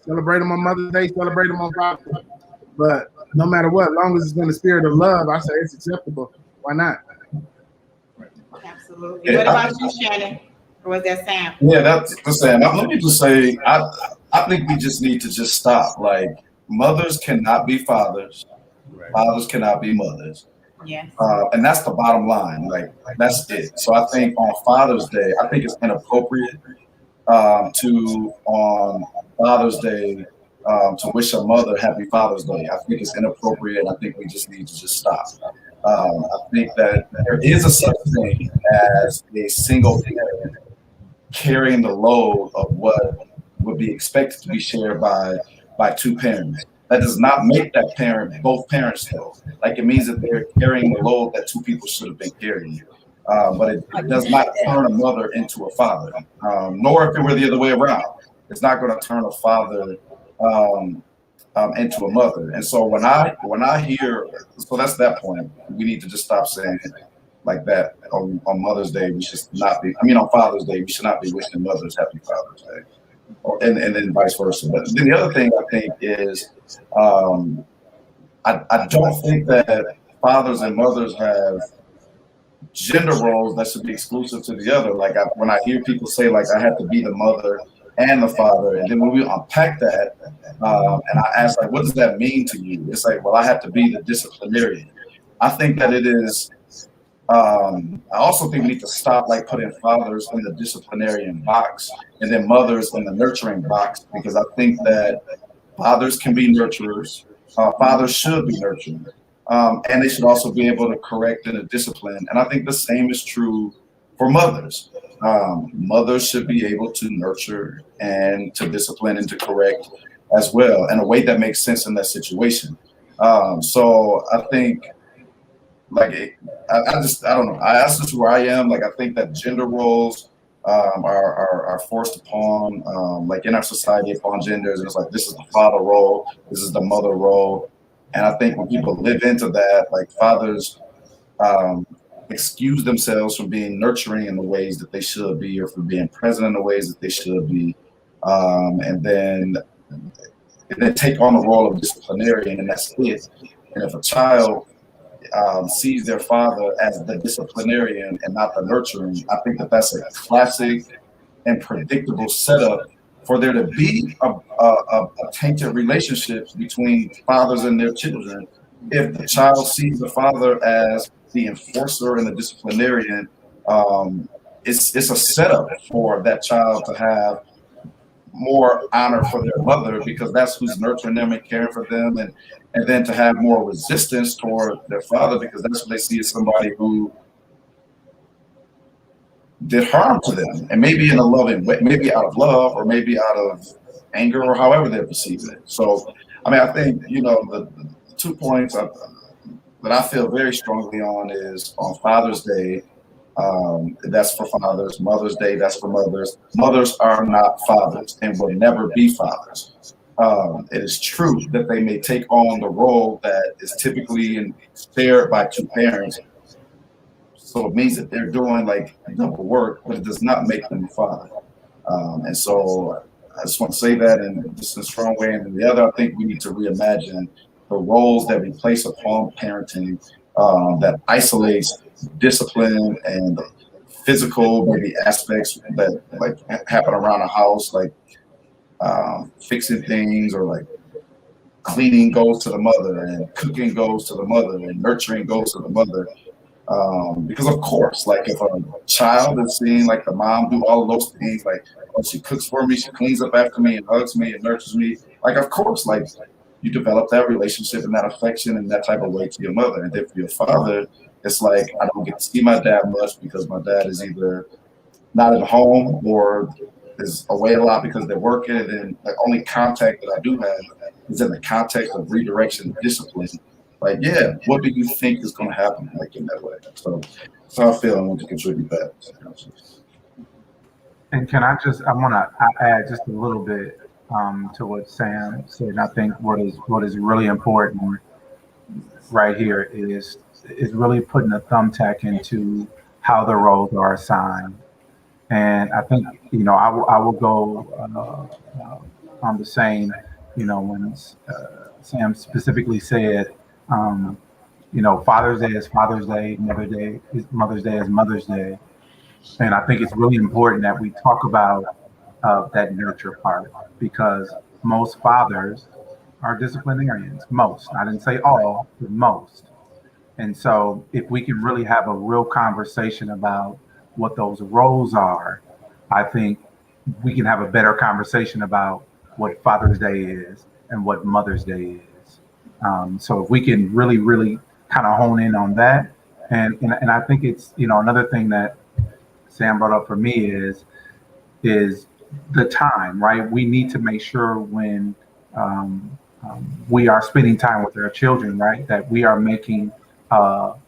celebrate them on Mother's Day, celebrate them on Father's Day. But no matter what, as long as it's in the spirit of love, I say it's acceptable. Why not? Absolutely. What about you, Shannon? Or was that Sam? Yeah, that's the same. Let me just say, I think we just need to just stop. Like, mothers cannot be fathers, fathers cannot be mothers. Yes. And that's the bottom line. Like, that's it. So I think on Father's Day, I think it's inappropriate to on Father's Day to wish a mother happy Father's Day. I think it's inappropriate. I think we just need to just stop. I think that there is a such thing as a single parent carrying the load of what would be expected to be shared by two parents. That does not make that parent both parents though. Like, it means that they're carrying the load that two people should have been carrying. But it does not turn a mother into a father, nor if it were the other way around. It's not going to turn a father into a mother. And so when I hear, so that's that point. We need to just stop saying it like that on Mother's Day. We should not be. I mean, on Father's Day, we should not be wishing mothers happy Father's Day, and then vice versa. But then the other thing I think is, I don't think that fathers and mothers have gender roles that should be exclusive to the other. Like, when I hear people say, like, I have to be the mother and the father, and then when we unpack that, and I ask, like, what does that mean to you? It's like, well, I have to be the disciplinarian. I think that it is. I also think we need to stop, like, putting fathers in the disciplinarian box and then mothers in the nurturing box, because I think that fathers can be nurturers. Fathers should be nurturing. And they should also be able to correct and to discipline. And I think the same is true for mothers. Mothers should be able to nurture and to discipline and to correct as well in a way that makes sense in that situation. So I think I don't know. That's just where I am. Like, I think that gender roles are forced upon, like in our society, upon genders. It's like, this is the father role, this is the mother role. And I think when people live into that, like fathers excuse themselves from being nurturing in the ways that they should be, or from being present in the ways that they should be. And then take on the role of disciplinarian, and that's it. And if a child sees their father as the disciplinarian and not the nurturing, I think that that's a classic and predictable setup for there to be a tainted relationship between fathers and their children. If the child sees the father as the enforcer and the disciplinarian, it's a setup for that child to have more honor for their mother, because that's who's nurturing them and caring for them, and then to have more resistance toward their father, because that's what they see as somebody who did harm to them, and maybe in a loving way, maybe out of love, or maybe out of anger, or however they're perceiving it. So, I mean, I think, the 2 points that I feel very strongly on is on Father's Day. That's for fathers. Mother's Day, that's for mothers. Mothers are not fathers and will never be fathers. It is true that they may take on the role that is typically shared by two parents. So it means that they're doing like double work, but it does not make them a father. And so I just want to say that in just a strong way. And then the other, I think we need to reimagine the roles that we place upon parenting that isolates discipline and physical maybe aspects that like happen around a house, like fixing things, or like cleaning goes to the mother, and cooking goes to the mother, and nurturing goes to the mother. Because of course, like if a child is seeing like the mom do all of those things, like, oh, she cooks for me, she cleans up after me, and hugs me and nurtures me, like of course, like you develop that relationship and that affection and that type of way to your mother. And then for your father, it's like, I don't get to see my dad much because my dad is either not at home or is away a lot because they're working. And then the only contact that I do have is in the context of redirection and discipline. Like, yeah, what do you think is going to happen like in that way? So that's how I feel. I want to contribute that. And I want to add just a little bit to what Sam said. And I think what is really important right here is really putting a thumbtack into how the roles are assigned. And I think, I will go on the same, when Sam specifically said, Father's Day is Father's Day, Mother's Day is Mother's Day. And I think it's really important that we talk about that nurture part, because most fathers are disciplinarians. Most, I didn't say all, but most. And so if we can really have a real conversation about what those roles are, I think we can have a better conversation about what Father's Day is and what Mother's Day is. So if we can really, really kind of hone in on that. And I think it's, another thing that Sam brought up for me is the time, right? We need to make sure when we are spending time with our children, right, that we are making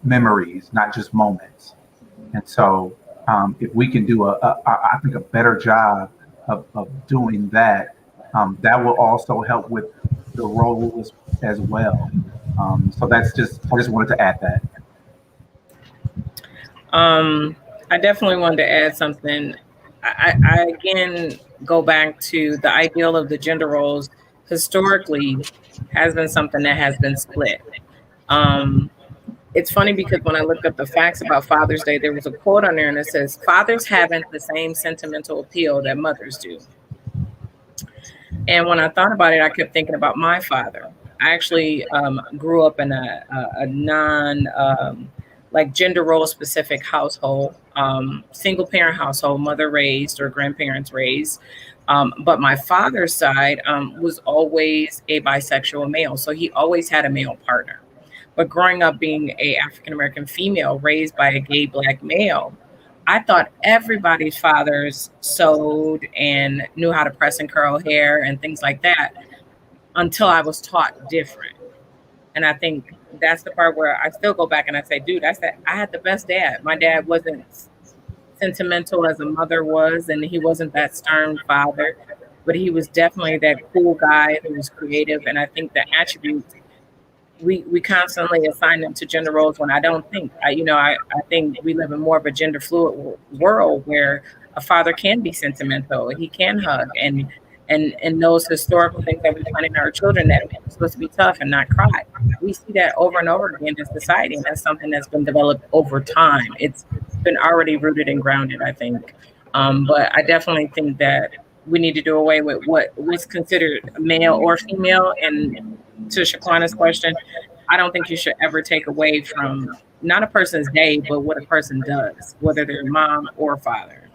memories, not just moments. And so if we can do I think a better job of doing that, that will also help with the roles as well. So I just wanted to add that. I definitely wanted to add something. I again go back to the ideal of the gender roles historically has been something that has been split. It's funny because when I looked up the facts about Father's Day, there was a quote on there and it says, fathers haven't the same sentimental appeal that mothers do. And when I thought about it, I kept thinking about my father. I actually grew up in a non like gender role specific household, single parent household, mother raised or grandparents raised. But my father's side was always a bisexual male. So he always had a male partner. But growing up being a African-American female raised by a gay Black male, I thought everybody's fathers sewed and knew how to press and curl hair and things like that until I was taught different. And I think that's the part where I still go back and I say, dude, I had the best dad. My dad wasn't sentimental as a mother was, and he wasn't that stern father, but he was definitely that cool guy who was creative. And I think the attributes we constantly assign them to gender roles when I don't think I think we live in more of a gender fluid world where a father can be sentimental, he can hug, and those historical things that we find in our children that we're supposed to be tough and not cry. We see that over and over again in society, and that's something that's been developed over time. It's been already rooted and grounded, I think. But I definitely think that we need to do away with what was considered male or female. And to Shaquana's question, I don't think you should ever take away from not a person's day, but what a person does, whether they're mom or father.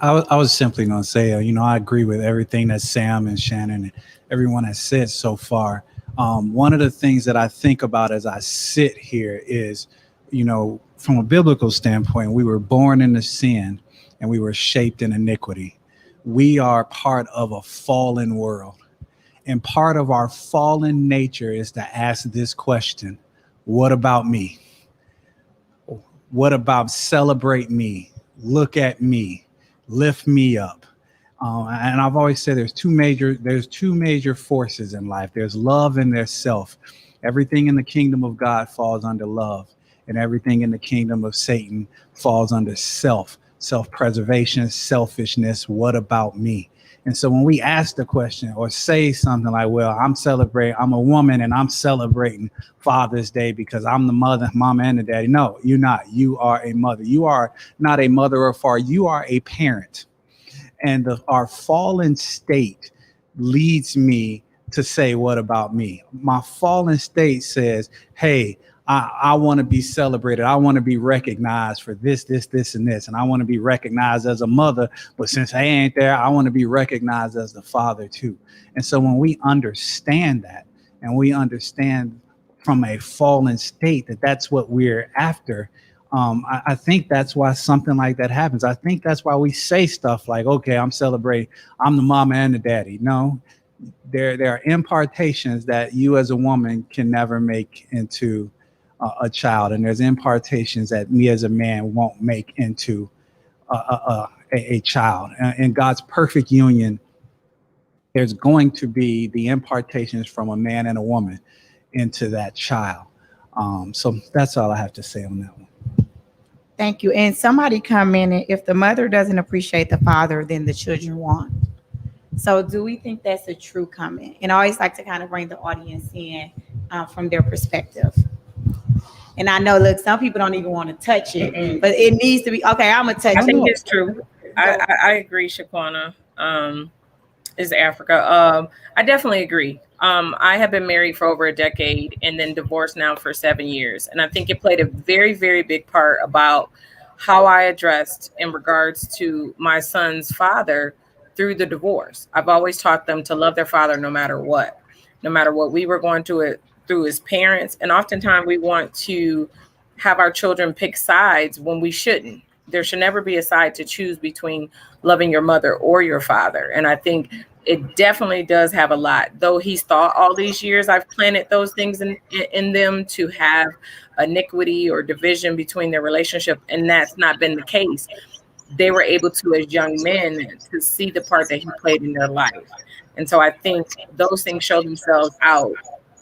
I was simply going to say, I agree with everything that Sam and Shannon and everyone has said so far. One of the things that I think about as I sit here is, from a biblical standpoint, we were born into sin and we were shaped in iniquity. We are part of a fallen world. And part of our fallen nature is to ask this question: what about me? What about celebrate me? Look at me, lift me up. And I've always said there's two major forces in life. There's love and there's self. Everything in the kingdom of God falls under love, and everything in the kingdom of Satan falls under self-preservation, selfishness. What about me? And so when we ask the question or say something like, well, I'm a woman and I'm celebrating Father's Day because I'm the mama and the daddy. No, you're not. You are a mother. You are not a mother or father. You are a parent. And our fallen state leads me to say, what about me? My fallen state says, hey, I want to be celebrated. I want to be recognized for this, and this. And I want to be recognized as a mother. But since I ain't there, I want to be recognized as the father too. And so when we understand that, and we understand from a fallen state that that's what we're after, I think that's why something like that happens. I think that's why we say stuff like, okay, I'm celebrating, I'm the mama and the daddy. No, there are impartations that you as a woman can never make into a child, and there's impartations that me as a man won't make into a child. In God's perfect union, there's going to be the impartations from a man and a woman into that child. So that's all I have to say on that one. Thank you. And somebody commented, if the mother doesn't appreciate the father, then the children won't. So do we think that's a true comment? And I always like to kind of bring the audience in from their perspective. And I know, look, some people don't even want to touch it, but it needs to be, okay, I'm going to touch it. I think it's true. I agree, Shaquana. Is Africa. I definitely agree. I have been married for over a decade and then divorced now for 7 years. And I think it played a very, very big part about how I addressed in regards to my son's father through the divorce. I've always taught them to love their father no matter what we were going through as parents. And oftentimes we want to have our children pick sides when we shouldn't. There should never be a side to choose between loving your mother or your father. And I think it definitely does have a lot. Though he's thought all these years I've planted those things in them to have iniquity or division between their relationship, and that's not been the case. They were able to, as young men, to see the part that he played in their life. And so I think those things show themselves out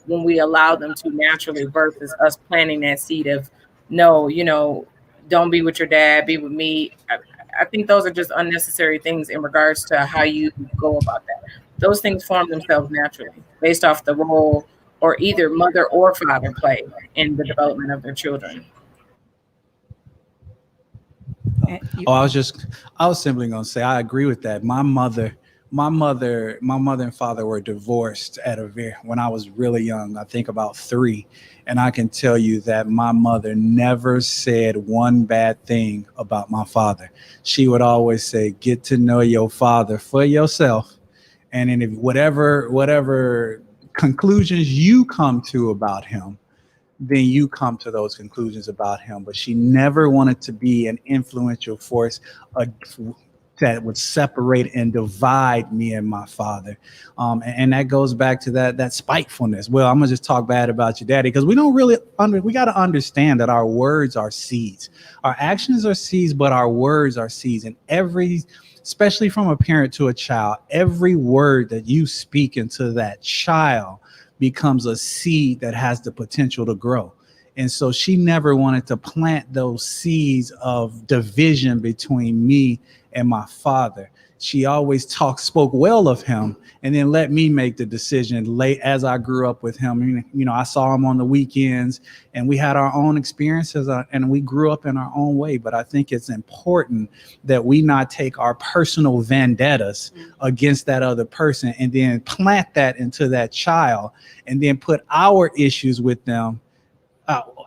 when we allow them to naturally, versus us planting that seed of, no, don't be with your dad, be with me. I think those are just unnecessary things in regards to how you go about that. Those things form themselves naturally based off the role or either mother or father play in the development of their children. I was simply going to say, I agree with that. My mother and father were divorced when I was really young, I think about 3. And I can tell you that my mother never said one bad thing about my father. She would always say, get to know your father for yourself. And then if whatever conclusions you come to about him, then you come to those conclusions about him. But she never wanted to be an influential force that would separate and divide me and my father. And that goes back to that spitefulness. Well, I'm gonna just talk bad about your daddy, because we don't really we got to understand that our words are seeds. Our actions are seeds, but our words are seeds. And especially from a parent to a child, every word that you speak into that child becomes a seed that has the potential to grow. And so she never wanted to plant those seeds of division between me and my father. She always spoke well of him, and then let me make the decision late as I grew up with him. You know, I saw him on the weekends, and we had our own experiences, and we grew up in our own way. But I think it's important that we not take our personal vendettas against that other person and then plant that into that child, and then put our issues with them,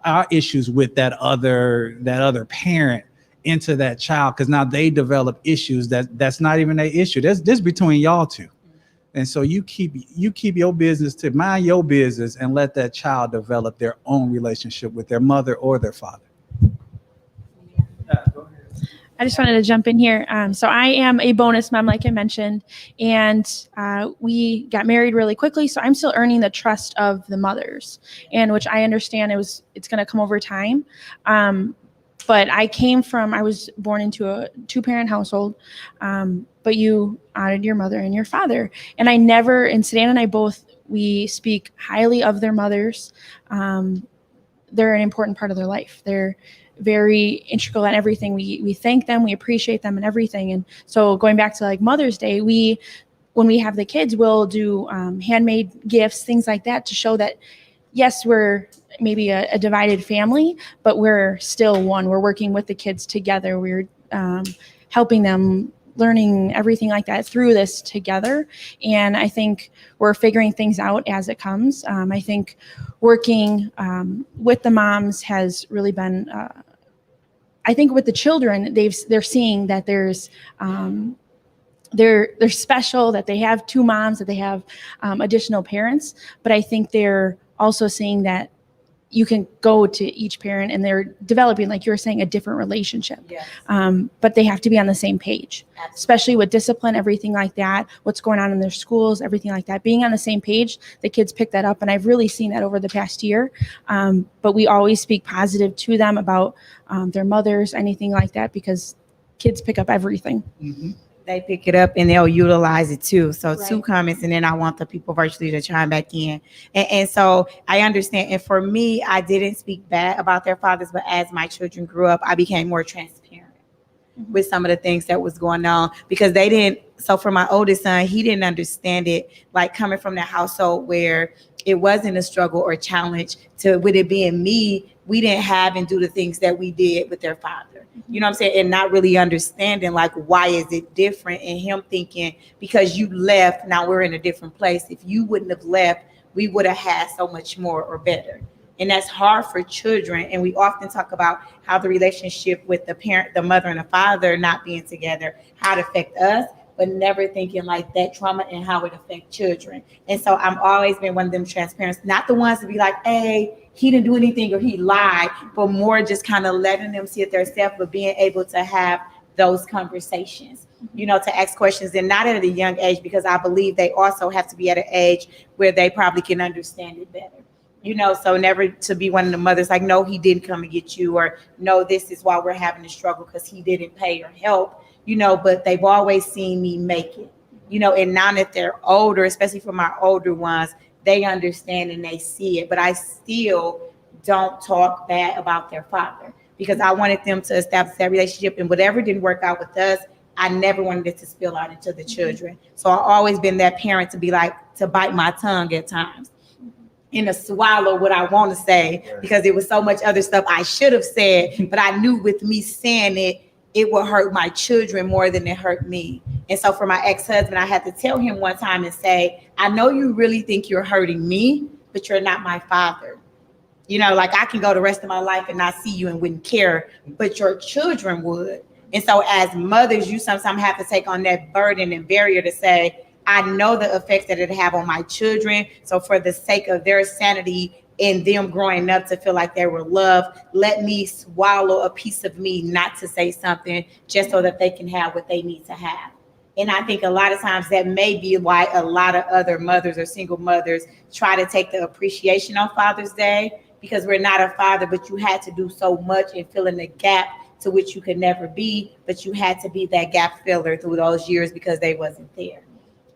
our issues with that other parent into that child, because now they develop issues that's not even their issue. This between y'all two. And so you keep your business to mind your business and let that child develop their own relationship with their mother or their father. I just wanted to jump in here. So I am a bonus mom, like I mentioned, and we got married really quickly. So I'm still earning the trust of the mothers, and which I understand it's going to come over time. But I was born into a 2-parent household, but you honored your mother and your father. And and Sedan and I we speak highly of their mothers. They're an important part of their life. They're very integral in everything. We thank them, we appreciate them and everything. And so going back to like Mother's Day, when we have the kids, we'll do handmade gifts, things like that, to show that, yes, we're maybe a divided family, but we're still one. We're working with the kids together. We're helping them, learning everything like that through this together. And I think we're figuring things out as it comes. I think working with the moms has really been, I think with the children, they're seeing that they're special, that they have 2 moms, that they have additional parents. But I think they're also seeing that you can go to each parent and they're developing, like you were saying, a different relationship. Yes. But they have to be on the same page, especially with discipline, everything like that, what's going on in their schools, everything like that. Being on the same page, the kids pick that up. And I've really seen that over the past year. But we always speak positive to them about their mothers, anything like that, because kids pick up everything. Mm-hmm. They pick it up and they'll utilize it too. So Right. 2 comments, and then I want the people virtually to chime back in. And so I understand. And for me, I didn't speak bad about their fathers, but as my children grew up, I became more transparent with some of the things that was going on, because they didn't. So for my oldest son, he didn't understand it, like coming from the household where it wasn't a struggle or challenge, to with it being me, we didn't have and do the things that we did with their father. You know what I'm saying? And not really understanding, like, why is it different? And him thinking, because you left, now we're in a different place. If you wouldn't have left, we would have had so much more or better. And that's hard for children. And we often talk about how the relationship with the parent, the mother and the father not being together, how it affect us, but never thinking like that trauma and how it affects children. And so I've always been one of them transparents, not the ones to be like, hey, he didn't do anything or he lied, but more just kind of letting them see it themselves, but being able to have those conversations, you know, to ask questions, and not at a young age, because I believe they also have to be at an age where they probably can understand it better. You know, so never to be one of the mothers like, no, he didn't come and get you, or no, this is why we're having a struggle because he didn't pay or help, you know, but they've always seen me make it, you know, and now that they're older, especially for my older ones, they understand and they see it, but I still don't talk bad about their father, because I wanted them to establish that relationship, and whatever didn't work out with us, I never wanted it to spill out into the children. So I've always been that parent to be like, to bite my tongue at times and to swallow what I want to say, because there was so much other stuff I should have said, but I knew with me saying it, it would hurt my children more than it hurt me. And so for my ex-husband, I had to tell him one time and say, I know you really think you're hurting me, but you're not my father. You know, like I can go the rest of my life and not see you and wouldn't care, but your children would. And so as mothers, you sometimes have to take on that burden and barrier to say, I know the effects that it have on my children. So for the sake of their sanity and them growing up to feel like they were loved. Let me swallow a piece of me not to say something just so that they can have what they need to have. And I think a lot of times that may be why a lot of other mothers or single mothers try to take the appreciation on Father's Day, because we're not a father, but you had to do so much and fill in the gap to which you could never be, but you had to be that gap filler through those years because they wasn't there.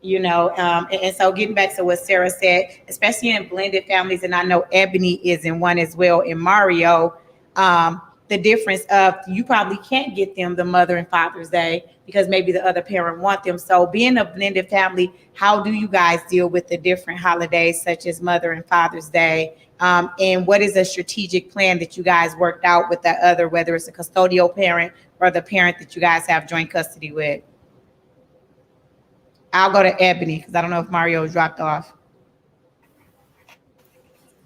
And so getting back to what Sarah said, especially in blended families, and I know Ebony is in one as well, and Mario, the difference of you probably can't get them the Mother and Father's Day because maybe the other parent want them. So being a blended family, how do you guys deal with the different holidays such as Mother and Father's Day? And what is a strategic plan that you guys worked out with that other, whether it's a custodial parent or the parent that you guys have joint custody with? I'll go to Ebony because I don't know if Mario dropped off.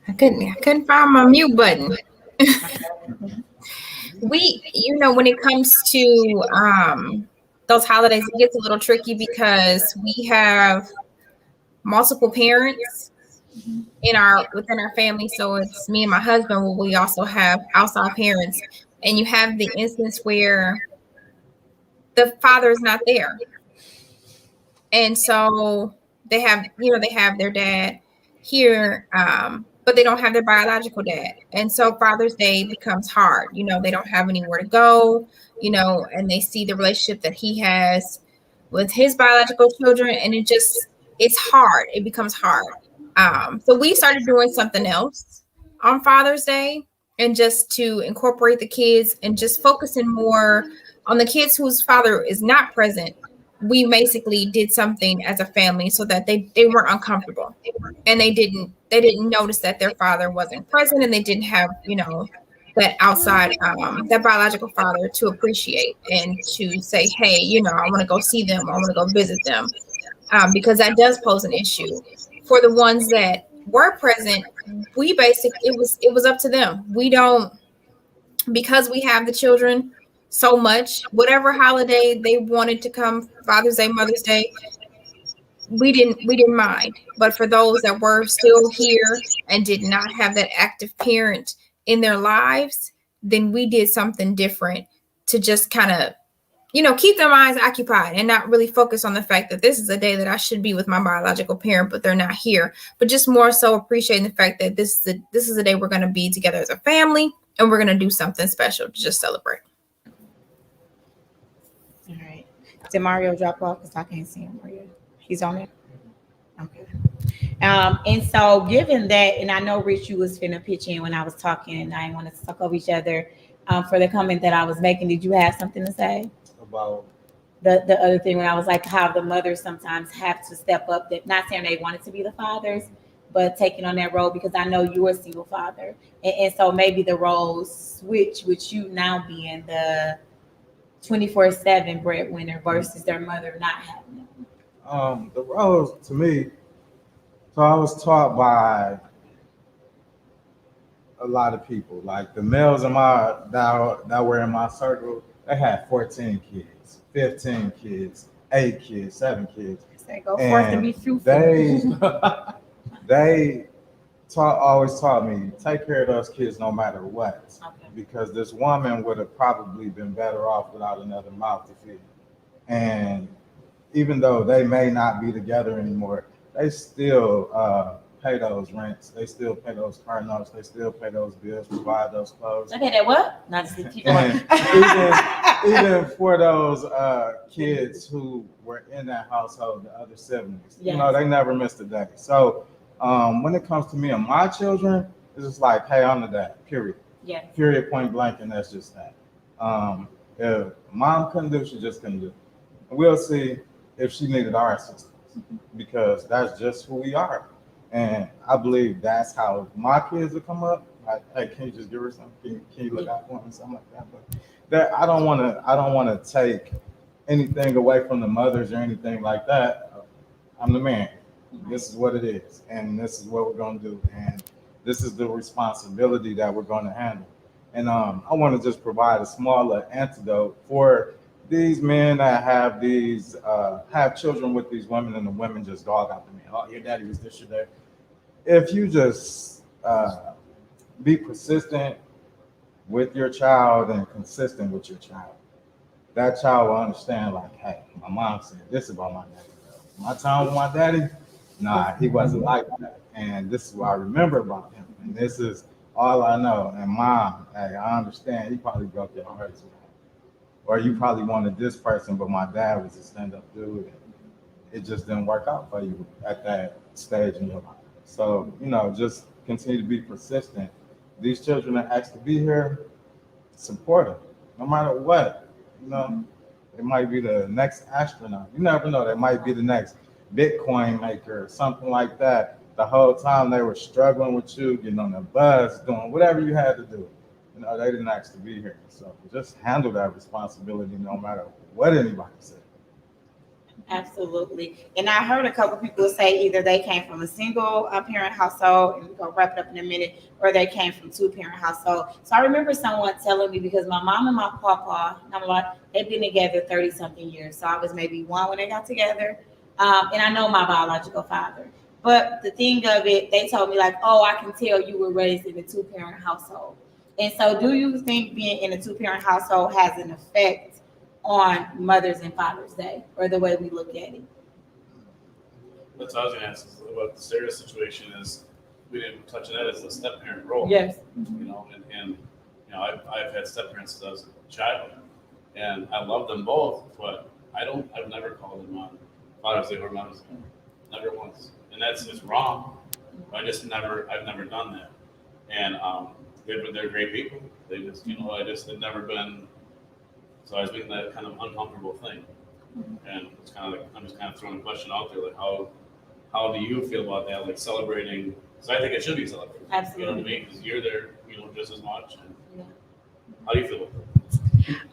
I couldn't find my mute button. When it comes to those holidays, it gets a little tricky because we have multiple parents within our family. So it's me and my husband, but we also have outside parents, and you have the instance where the father is not there. And so they have their dad here, but they don't have their biological dad. And so Father's Day becomes hard. They don't have anywhere to go, and they see the relationship that he has with his biological children. And it's hard. It becomes hard. So we started doing something else on Father's Day, and just to incorporate the kids and just focusing more on the kids whose father is not present. We basically did something as a family so that they weren't uncomfortable, and they didn't notice that their father wasn't present, and they didn't have that outside that biological father to appreciate and to say, hey, I want to go see them, I want to go visit them, because that does pose an issue for the ones that were present. It was up to them. We don't, because we have the children so much, whatever holiday they wanted to come, Father's Day, Mother's Day, we didn't mind. But for those that were still here and did not have that active parent in their lives, then we did something different to just kind of keep their minds occupied and not really focus on the fact that this is a day that I should be with my biological parent, but they're not here. But just more so appreciating the fact that this is a day we're going to be together as a family, and we're going to do something special to just celebrate. All right. Did Mario drop off? Because I can't see him. Mario, he's on it. Okay. And so given that, and I know Rich, you was finna pitch in when I was talking, and I didn't want us to talk over each other. For the comment that I was making, did you have something to say about the other thing when I was like how the mothers sometimes have to step up? That not saying they wanted to be the fathers, but taking on that role, because I know you're a single father, and so maybe the roles switch with you now being the 24/7 breadwinner versus their mother not having it. The roles to me, so I was taught by a lot of people, like the males in my that were in my circle, they had 14 kids, 15 kids, 8 kids, 7 kids. Say go forth and be fruitful. They always taught me, take care of those kids no matter what. Okay. Because this woman would have probably been better off without another mouth to feed. And even though they may not be together anymore, they still pay those rents, they still pay those car notes, they still pay those bills, provide those clothes. Okay, that what? Not to keep going. even for those kids who were in that household, the other siblings, yes. They never missed a day. So when it comes to me and my children, it's just like, hey, I'm the dad, period. Yeah. Period, point blank, and that's just that. If mom couldn't do, she just couldn't do. We'll see if she needed our assistance, because that's just who we are. And I believe that's how my kids will come up. Like, hey, can you just give her something? Can you look out for them, something like that? But that I don't want to take anything away from the mothers or anything like that. I'm the man. This is what it is, and this is what we're going to do, and this is the responsibility that we're going to handle. And I want to just provide a smaller antidote for these men that have have children with these women, and the women just dog out the man. Oh, your daddy was this, your dad. If you just be persistent with your child and consistent with your child. That child will understand, like, hey, my mom said this about my daddy. My time with my daddy, nah, he wasn't like that. And this is what I remember about him. And this is all I know. And mom, hey, I understand. He probably broke your heart as well. Or you probably wanted this person, but my dad was a stand-up dude. And it just didn't work out for you at that stage in your life. So, just continue to be persistent. These children that asked to be here, support them, no matter what. They might be the next astronaut. You never know. They might be the next Bitcoin maker or something like that. The whole time they were struggling with you, getting on the bus, doing whatever you had to do. They didn't ask to be here. So just handle that responsibility no matter what anybody said. Absolutely. And I heard a couple people say either they came from a single parent household, and we're going to wrap it up in a minute, or they came from two-parent household. So I remember someone telling me, because my mom and my papa, I'm like, they've been together 30-something years. So I was maybe one when they got together. And I know my biological father. But the thing of it, they told me like, oh, I can tell you were raised in a two-parent household. And so do you think being in a two-parent household has an effect on Mother's and Father's Day, or the way we look at it? That's what I was going to ask about the Sarah situation. Is we didn't touch on that as a step-parent role. Yes. I've had step-parents as I was a child, and I love them both, but I've never called them on Father's Day or Mother's Day, never once, and it's wrong. I've never done that, and they're great people. They just, they've never been. So it's been that kind of uncomfortable thing, and it's kind of like I'm just kind of throwing a question out there, like how do you feel about that, like celebrating? Because I think it should be celebrated. Absolutely. You know what I mean? Because you're there, just as much. And how do you feel about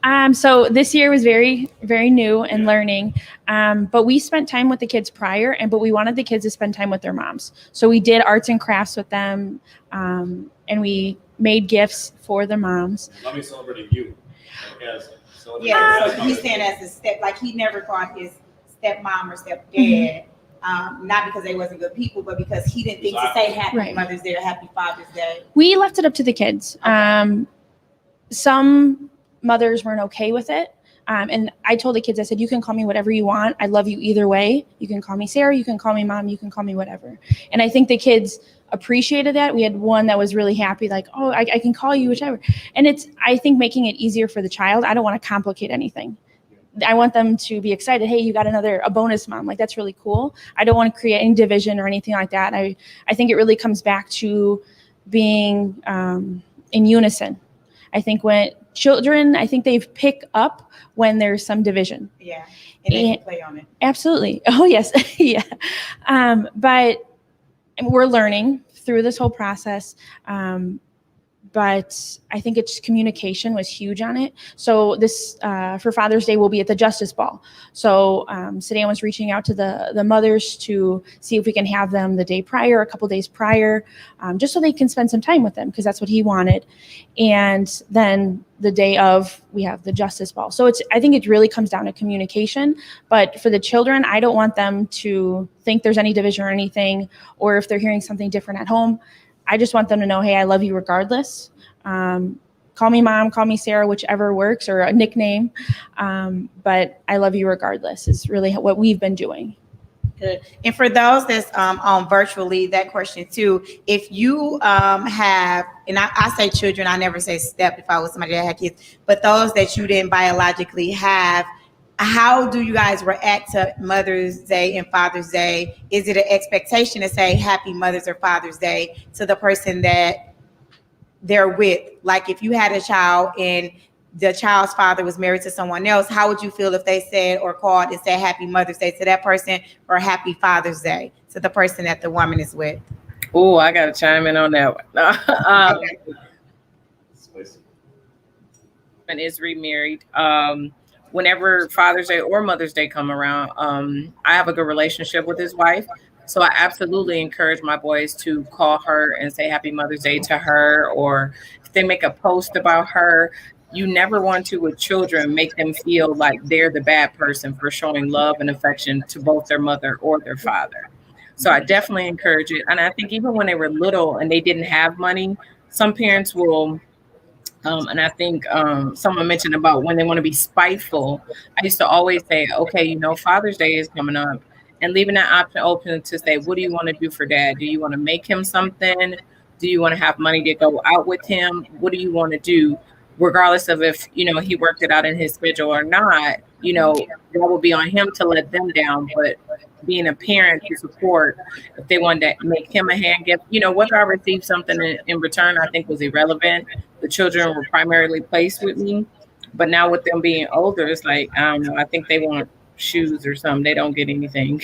that? So this year was very, very new and learning, but we spent time with the kids prior, but we wanted the kids to spend time with their moms. So we did arts and crafts with them, and we made gifts for the moms. Let me celebrate you. Yeah, so he's saying as a step, like he never called his stepmom or stepdad, not because they wasn't good people, but because he didn't think to say Happy Mother's Day or Happy Father's Day. We left it up to the kids. Okay. Some mothers weren't okay with it. And I told the kids, I said, you can call me whatever you want. I love you either way. You can call me Sarah, you can call me mom, you can call me whatever. And I think the kids appreciated that. We had one that was really happy, like, oh, I can call you whichever. And it's, I think, making it easier for the child. I don't want to complicate anything. I want them to be excited. Hey, you got a bonus mom. Like, that's really cool. I don't want to create any division or anything like that. I think it really comes back to being in unison. I think when children, I think they pick up when there's some division. Yeah, and they can play on it. Absolutely. Oh, yes. Yeah. But we're learning through this whole process. But I think it's communication was huge on it. So this, for Father's Day, we'll be at the Justice Ball. So Sedan was reaching out to the mothers to see if we can have them the day prior, a couple days prior, just so they can spend some time with them, because that's what he wanted. And then the day of, we have the Justice Ball. So I think it really comes down to communication. But for the children, I don't want them to think there's any division or anything, or if they're hearing something different at home. I just want them to know, hey, I love you regardless. Call me mom, call me Sarah, whichever works, or a nickname. But I love you regardless is really what we've been doing. Good. And for those that's on virtually, that question too, if you have, and I say children, I never say step if I was somebody that had kids, but those that you didn't biologically have, how do you guys react to Mother's Day and Father's Day? Is it an expectation to say Happy Mother's or Father's Day to the person that they're with? Like if you had a child and the child's father was married to someone else, how would you feel if they said or called and said Happy Mother's Day to that person, or Happy Father's Day to the person that the woman is with? Oh, I got to chime in on that one. And is remarried. Whenever Father's Day or Mother's Day come around, I have a good relationship with his wife. So I absolutely encourage my boys to call her and say Happy Mother's Day to her, or if they make a post about her. You never want to, with children, make them feel like they're the bad person for showing love and affection to both their mother or their father. So I definitely encourage it. And I think even when they were little and they didn't have money, some parents will, and I think someone mentioned about when they want to be spiteful. I used to always say, okay, you know, Father's Day is coming up, and leaving that option open to say, what do you want to do for dad? Do you want to make him something? Do you want to have money to go out with him? What do you want to do? Regardless of if, you know, he worked it out in his schedule or not, you know, that will be on him to let them down. But being a parent to support, if they wanted to make him a hand gift, you know, whether I received something in return, I think was irrelevant. The children were primarily placed with me. But now with them being older, it's like, I don't know, I think they want shoes or something. They don't get anything.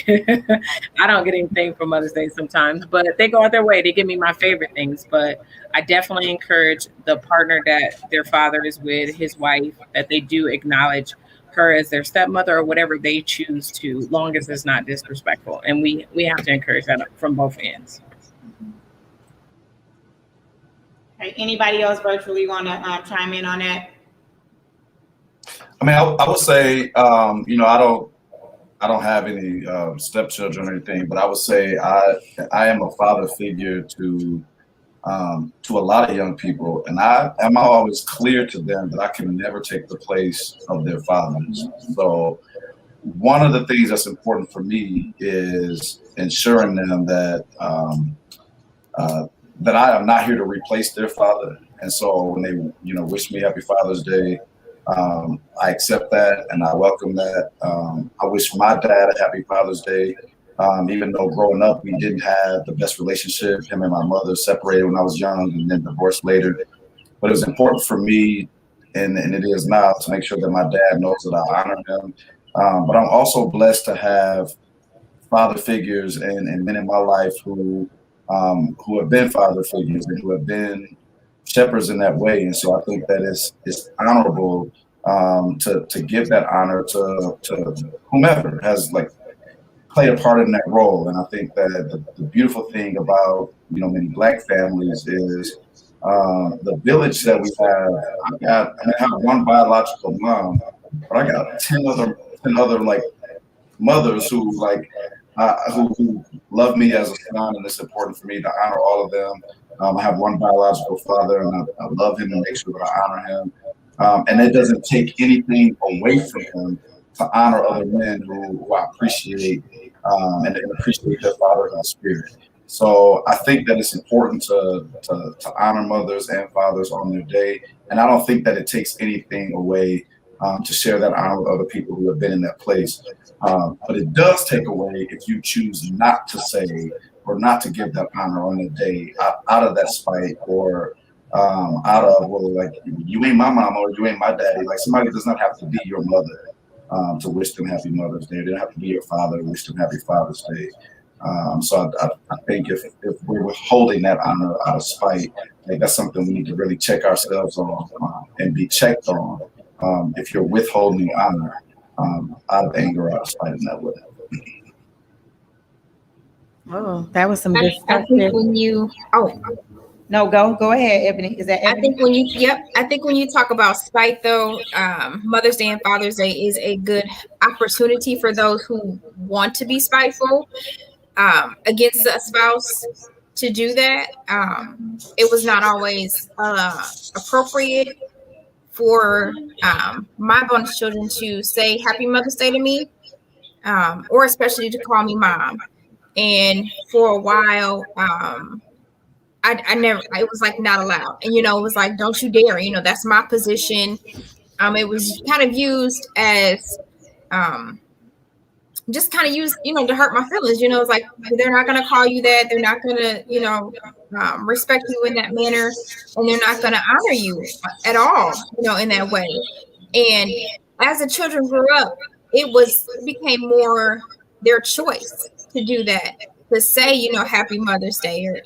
I don't get anything for Mother's Day sometimes, but they go out their way. They give me my favorite things. But I definitely encourage the partner that their father is with, his wife, that they do acknowledge her as their stepmother or whatever they choose to, long as it's not disrespectful. And we have to encourage that from both ends. Okay, anybody else virtually want to chime in on that? I mean, I would say, you know, I don't have any stepchildren or anything, but I would say I am a father figure to a lot of young people, and I'm always clear to them that I can never take the place of their fathers. So one of the things that's important for me is ensuring them that that I am not here to replace their father. And so when they, you know, wish me Happy Father's Day, I accept that and I welcome that. I wish my dad a Happy Father's Day. Even though growing up, we didn't have the best relationship. Him and my mother separated when I was young and then divorced later. But it was important for me, and it is now, to make sure that my dad knows that I honor him. But I'm also blessed to have father figures and men in my life who have been father figures and who have been shepherds in that way. And so I think that it's honorable to give that honor to whomever has like played a part in that role. And I think that the beautiful thing about, you know, many Black families is the village that we have. I have one biological mom, but I got 10 other like mothers who like who love me as a son, and it's important for me to honor all of them. I have one biological father, and I love him and make sure that I honor him. And it doesn't take anything away from him to honor other men who I appreciate and appreciate their fatherhood spirit. So I think that it's important to honor mothers and fathers on their day, and I don't think that it takes anything away to share that honor with other people who have been in that place. But it does take away if you choose not to say or not to give that honor on the day out of that spite or out of, well, like, you ain't my mama or you ain't my daddy. Like, somebody does not have to be your mother to wish them Happy Mother's Day. They don't have to be your father to wish them Happy Father's Day. So I think if we're withholding that honor out of spite, I think that's something we need to really check ourselves on and be checked on. If you're withholding honor out of anger, out of spite in that way. Oh, that was some good I stuff think there. when you No, go ahead, Ebony. Is that Ebony? I think when you talk about spite, though, Mother's Day and Father's Day is a good opportunity for those who want to be spiteful against a spouse to do that. It was not always appropriate for my bonus children to say Happy Mother's Day to me, or especially to call me mom. And for a while, I never, it was like not allowed. And, it was like, don't you dare, that's my position. It was kind of used as, just kind of used, to hurt my feelings. It's like, they're not going to call you that. They're not going to, respect you in that manner. And they're not going to honor you at all, in that way. And as the children grew up, it became more their choice to do that, to say, Happy Mother's Day, or,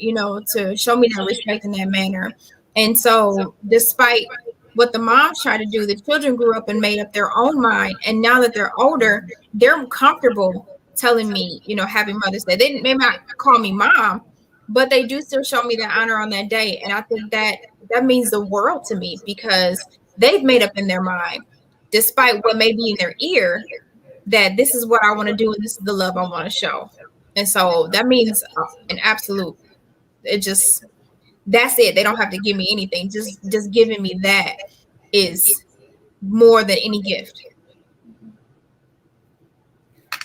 to show me that respect in that manner. And so despite what the moms try to do, the children grew up and made up their own mind. And now that they're older, they're comfortable telling me, Happy Mother's Day. They may not call me mom, but they do still show me that honor on that day. And I think that means the world to me, because they've made up in their mind, despite what may be in their ear, that this is what I want to do and this is the love I want to show. And so that means an absolute, that's it. They don't have to give me anything. Just giving me that is more than any gift.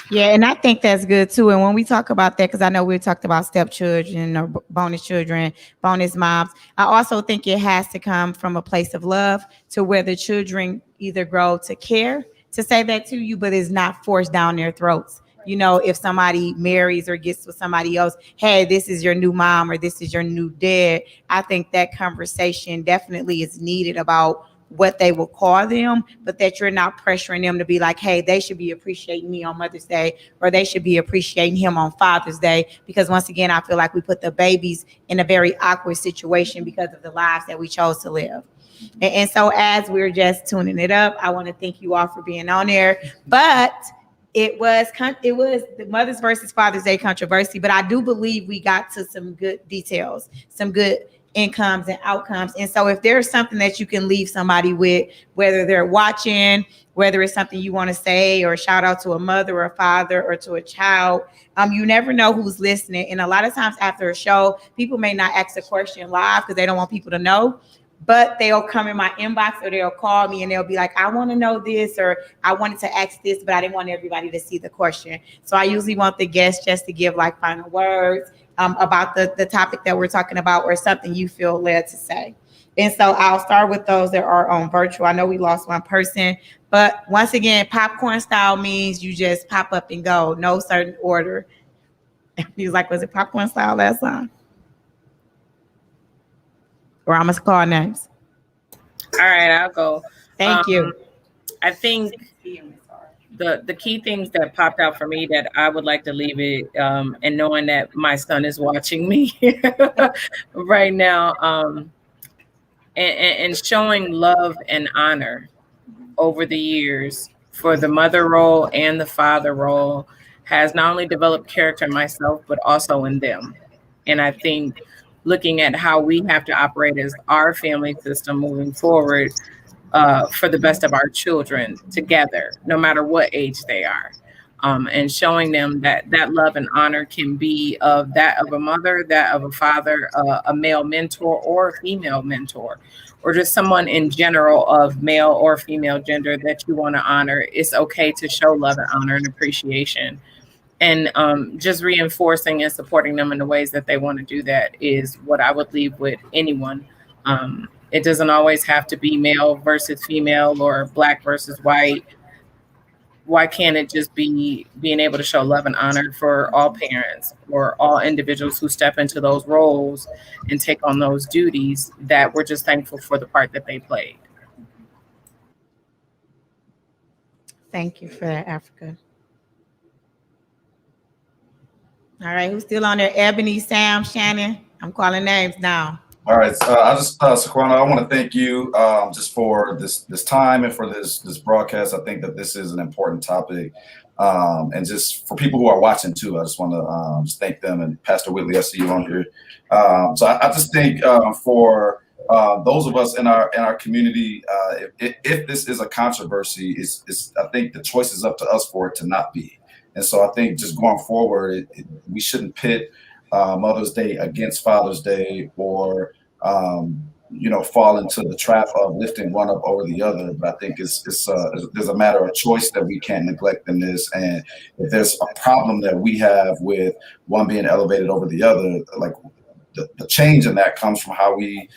Yeah, and I think that's good too. And when we talk about that, because I know we talked about stepchildren or bonus children, bonus moms, I also think it has to come from a place of love to where the children either grow to care to say that to you, but it's not forced down their throats. You know, if somebody marries or gets with somebody else, hey, this is your new mom or this is your new dad. I think that conversation definitely is needed about what they will call them, but that you're not pressuring them to be like, hey, they should be appreciating me on Mother's Day or they should be appreciating him on Father's Day. Because once again, I feel like we put the babies in a very awkward situation because of the lives that we chose to live. And so as we're just tuning it up, I want to thank you all for being on there. But it was the Mother's versus Father's Day controversy, but I do believe we got to some good details, some good incomes and outcomes. And so if there's something that you can leave somebody with, whether they're watching, whether it's something you want to say or shout out to a mother or a father or to a child, you never know who's listening. And a lot of times after a show, people may not ask a question live because they don't want people to know, but they'll come in my inbox or they'll call me and they'll be like, I want to know this, or I wanted to ask this, but I didn't want everybody to see the question. So I usually want the guests just to give like final words about the topic that we're talking about or something you feel led to say. And so I'll start with those that are on virtual. I know we lost one person, but once again, popcorn style means you just pop up and go, no certain order. He was like, was it popcorn style last time? Or I must call names. All right, I'll go. Thank you. I think the key things that popped out for me that I would like to leave it, and knowing that my son is watching me right now, and showing love and honor over the years for the mother role and the father role has not only developed character in myself, but also in them. And I think looking at how we have to operate as our family system moving forward, for the best of our children together, no matter what age they are. And showing them that love and honor can be of that of a mother, that of a father, a male mentor or a female mentor, or just someone in general of male or female gender that you want to honor. It's okay to show love and honor and appreciation. And just reinforcing and supporting them in the ways that they want to do that is what I would leave with anyone. It doesn't always have to be male versus female or black versus white. Why can't it just be being able to show love and honor for all parents or all individuals who step into those roles and take on those duties, that we're just thankful for the part that they played? Thank you for that, Africa. All right, who's still on there? Ebony, Sam, Shannon. I'm calling names now. All right, I just Saquana, I want to thank you just for this time and for this broadcast. I think that this is an important topic, and just for people who are watching too. I just want to just thank them, and Pastor Whitley, I see you on here. So I just think for those of us in our community, if this is a controversy, it's I think the choice is up to us for it to not be. And so I think just going forward, we shouldn't pit Mother's Day against Father's Day, or fall into the trap of lifting one up over the other. But I think there's a matter of choice that we can't neglect in this. And if there's a problem that we have with one being elevated over the other, like the change in that comes from how we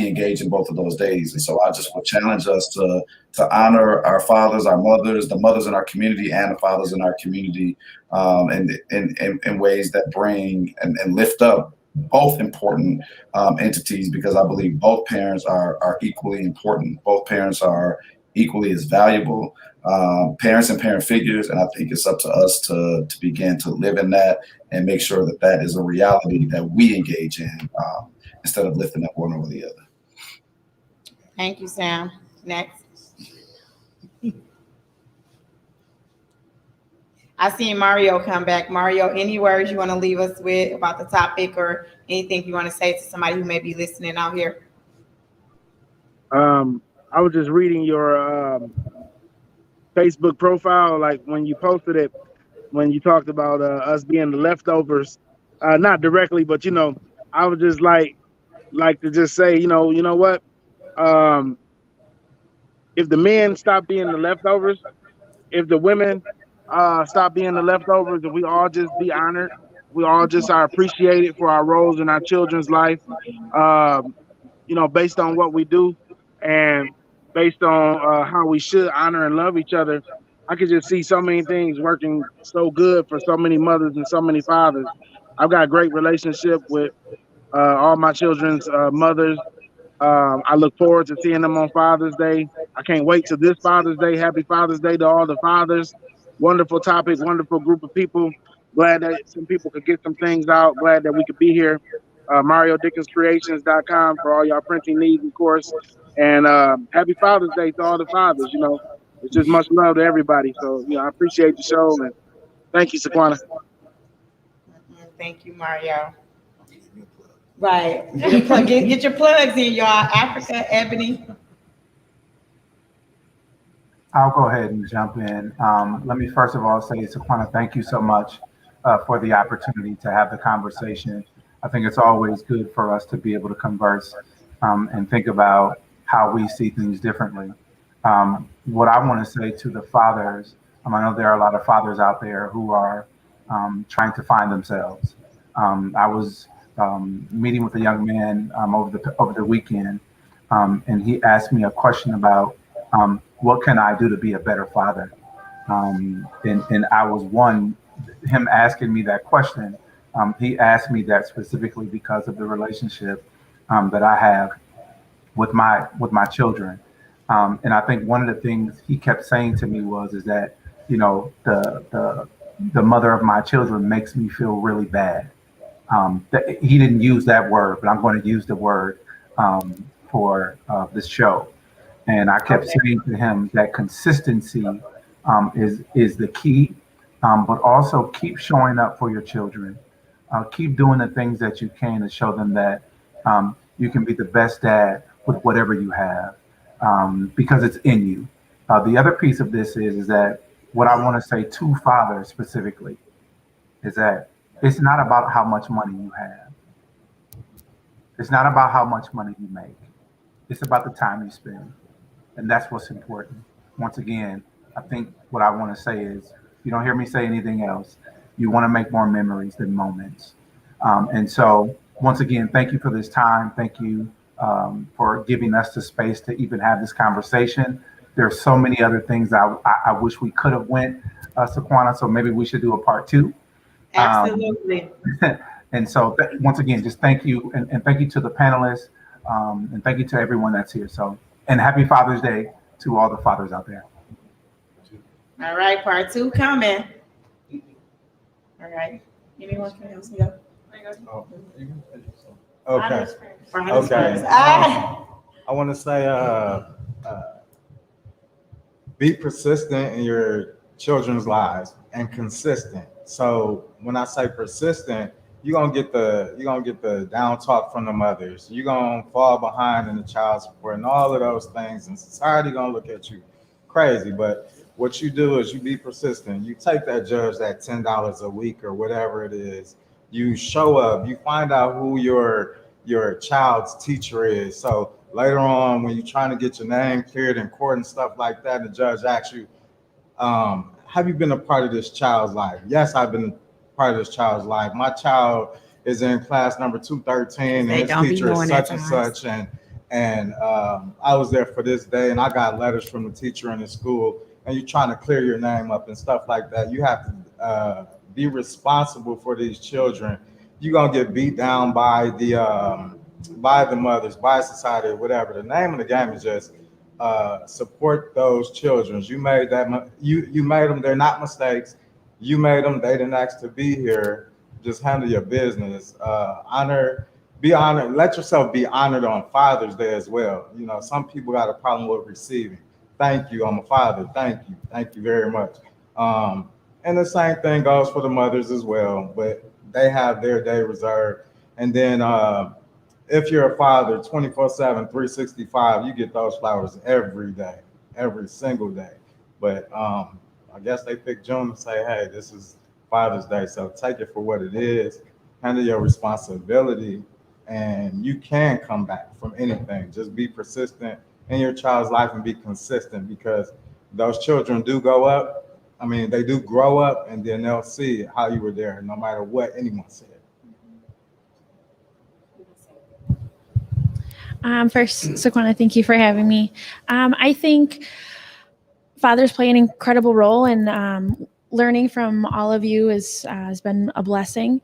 engage in both of those days. And so I just would challenge us to honor our fathers, our mothers, the mothers in our community and the fathers in our community, and in ways that bring and lift up both important entities, because I believe both parents are equally important. Both parents are equally as valuable, parents and parent figures. And I think it's up to us to begin to live in that and make sure that that is a reality that we engage in, instead of lifting up one over the other. Thank you, Sam. Next. I seen Mario come back. Mario, any words you want to leave us with about the topic, or anything you want to say to somebody who may be listening out here? I was just reading your Facebook profile, like when you posted it, when you talked about us being the leftovers, not directly, but I would just like to just say, you know what? Um, if the men stop being the leftovers, if the women stop being the leftovers, and we all just be honored, we all just are appreciated for our roles in our children's life, um, based on what we do and based on how we should honor and love each other. I could just see so many things working so good for so many mothers and so many fathers. I've got a great relationship with all my children's mothers. I look forward to seeing them on Father's Day. I can't wait till this Father's Day. Happy Father's Day to all the fathers. Wonderful topic, wonderful group of people. Glad that some people could get some things out. Glad that we could be here. MarioDickensCreations.com for all y'all printing needs, of course. And happy Father's Day to all the fathers. It's just much love to everybody. So, I appreciate the show and thank you, Saquana. Thank you, Mario. Right. Get your plugs in, y'all. Africa, Ebony. I'll go ahead and jump in. Let me first of all say, Saquana, thank you so much for the opportunity to have the conversation. I think it's always good for us to be able to converse and think about how we see things differently. What I want to say to the fathers, I know there are a lot of fathers out there who are trying to find themselves. I was meeting with a young man over the weekend, and he asked me a question about what can I do to be a better father? And I was him asking me that question. He asked me that specifically because of the relationship that I have with my children. And I think one of the things he kept saying to me is that, the mother of my children makes me feel really bad. He didn't use that word, but I'm going to use the word for this show. And I kept saying to him that consistency is the key, but also keep showing up for your children. Keep doing the things that you can to show them that you can be the best dad with whatever you have, because it's in you. The other piece of this is that what I want to say to fathers specifically is that it's not about how much money you have. It's not about how much money you make. It's about the time you spend. And that's what's important. Once again, I think what I want to say is, you don't hear me say anything else. You want to make more memories than moments. And so, once again, thank you for this time. Thank you for giving us the space to even have this conversation. There are so many other things I wish we could have went, Saquana, so maybe we should do a part 2. Absolutely. And so, once again, just thank you. And thank you to the panelists. And thank you to everyone that's here. So, and happy Father's Day to all the fathers out there. All right, part 2 coming. All right. Anyone can help me go? Okay. Fathers Okay. first. I want to say, be persistent in your children's lives and consistent. So when I say persistent, you're gonna get the down talk from the mothers. You're gonna fall behind in the child support and all of those things, and society gonna look at you crazy. But what you do is you be persistent. You take that judge that $10 a week or whatever it is. You show up. You find out who your child's teacher is. So later on, when you're trying to get your name cleared in court and stuff like that, the judge asks you, have you been a part of this child's life? Yes, I've been part of this child's life. My child is in class number 213, and his teacher is such and such, and I was there for this day, and I got letters from the teacher in the school, and you're trying to clear your name up and stuff like that. You have to be responsible for these children. You're gonna get beat down by the mothers, by society, or whatever. The name of the game is just support those children. You made that. You made them. They're not mistakes. You made them. They didn't ask to be here. Just handle your business. Be honored. Let yourself be honored on Father's Day as well. You know, some people got a problem with receiving. Thank you. I'm a father. Thank you. Thank you very much. And the same thing goes for the mothers as well. But they have their day reserved. And then if you're a father, 24/7, 365, you get those flowers every day, every single day. But I guess they picked June to say, hey, this is Father's Day, so take it for what it is. Handle your responsibility, and you can come back from anything. Just be persistent in your child's life and be consistent, because those children do go up. I mean, they do grow up, and then they'll see how you were there, no matter what anyone said. First, Saquana, thank you for having me. I think fathers play an incredible role, and learning from all of you has been a blessing.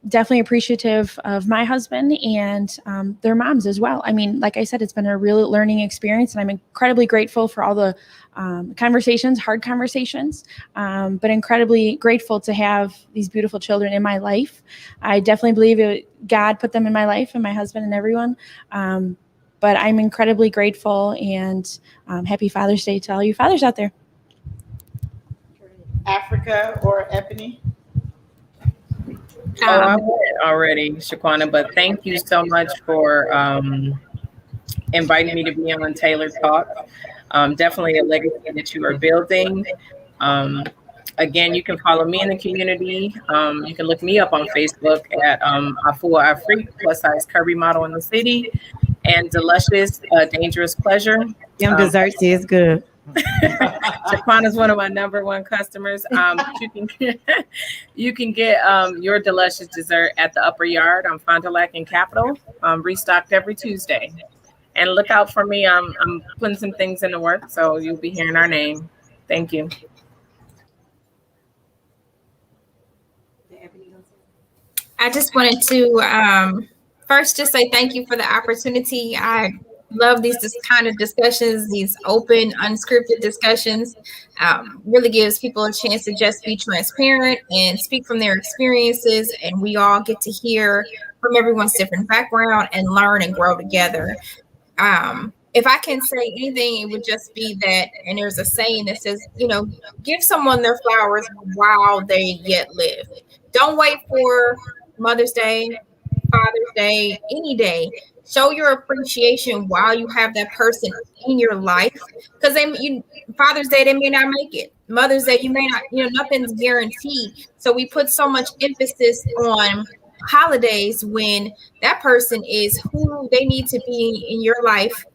Definitely appreciative of my husband and their moms as well. I mean, like I said, it's been a real learning experience, and I'm incredibly grateful for all the conversations, hard conversations, but incredibly grateful to have these beautiful children in my life. I definitely believe God put them in my life, and my husband and everyone. But I'm incredibly grateful, and happy Father's Day to all you fathers out there. Africa or Ebony? Oh, I went already, Shaquana, but thank you so much for inviting me to be on Taylor Talk. Definitely a legacy that you are building. Again, you can follow me in the community. You can look me up on Facebook at Afua Afrik, plus size curvy model in the city, and Delicious Dangerous Pleasure. Them desserts is good. Shaquana is one of my #1 customers. You can get your delicious dessert at the Upper Yard on Fond du Lac and Capitol, restocked every Tuesday. And look out for me. I'm putting some things in the work, so you'll be hearing our name. Thank you. I just wanted to first just say thank you for the opportunity. I love these kind of discussions, these open, unscripted discussions. Really gives people a chance to just be transparent and speak from their experiences, and we all get to hear from everyone's different background and learn and grow together. If I can say anything, it would just be that, and there's a saying that says, give someone their flowers while they yet live. Don't wait for Mother's Day, Father's Day, any day. Show your appreciation while you have that person in your life, because Father's Day, they may not make it. Mother's Day, you may not, nothing's guaranteed. So we put so much emphasis on holidays when that person is who they need to be in your life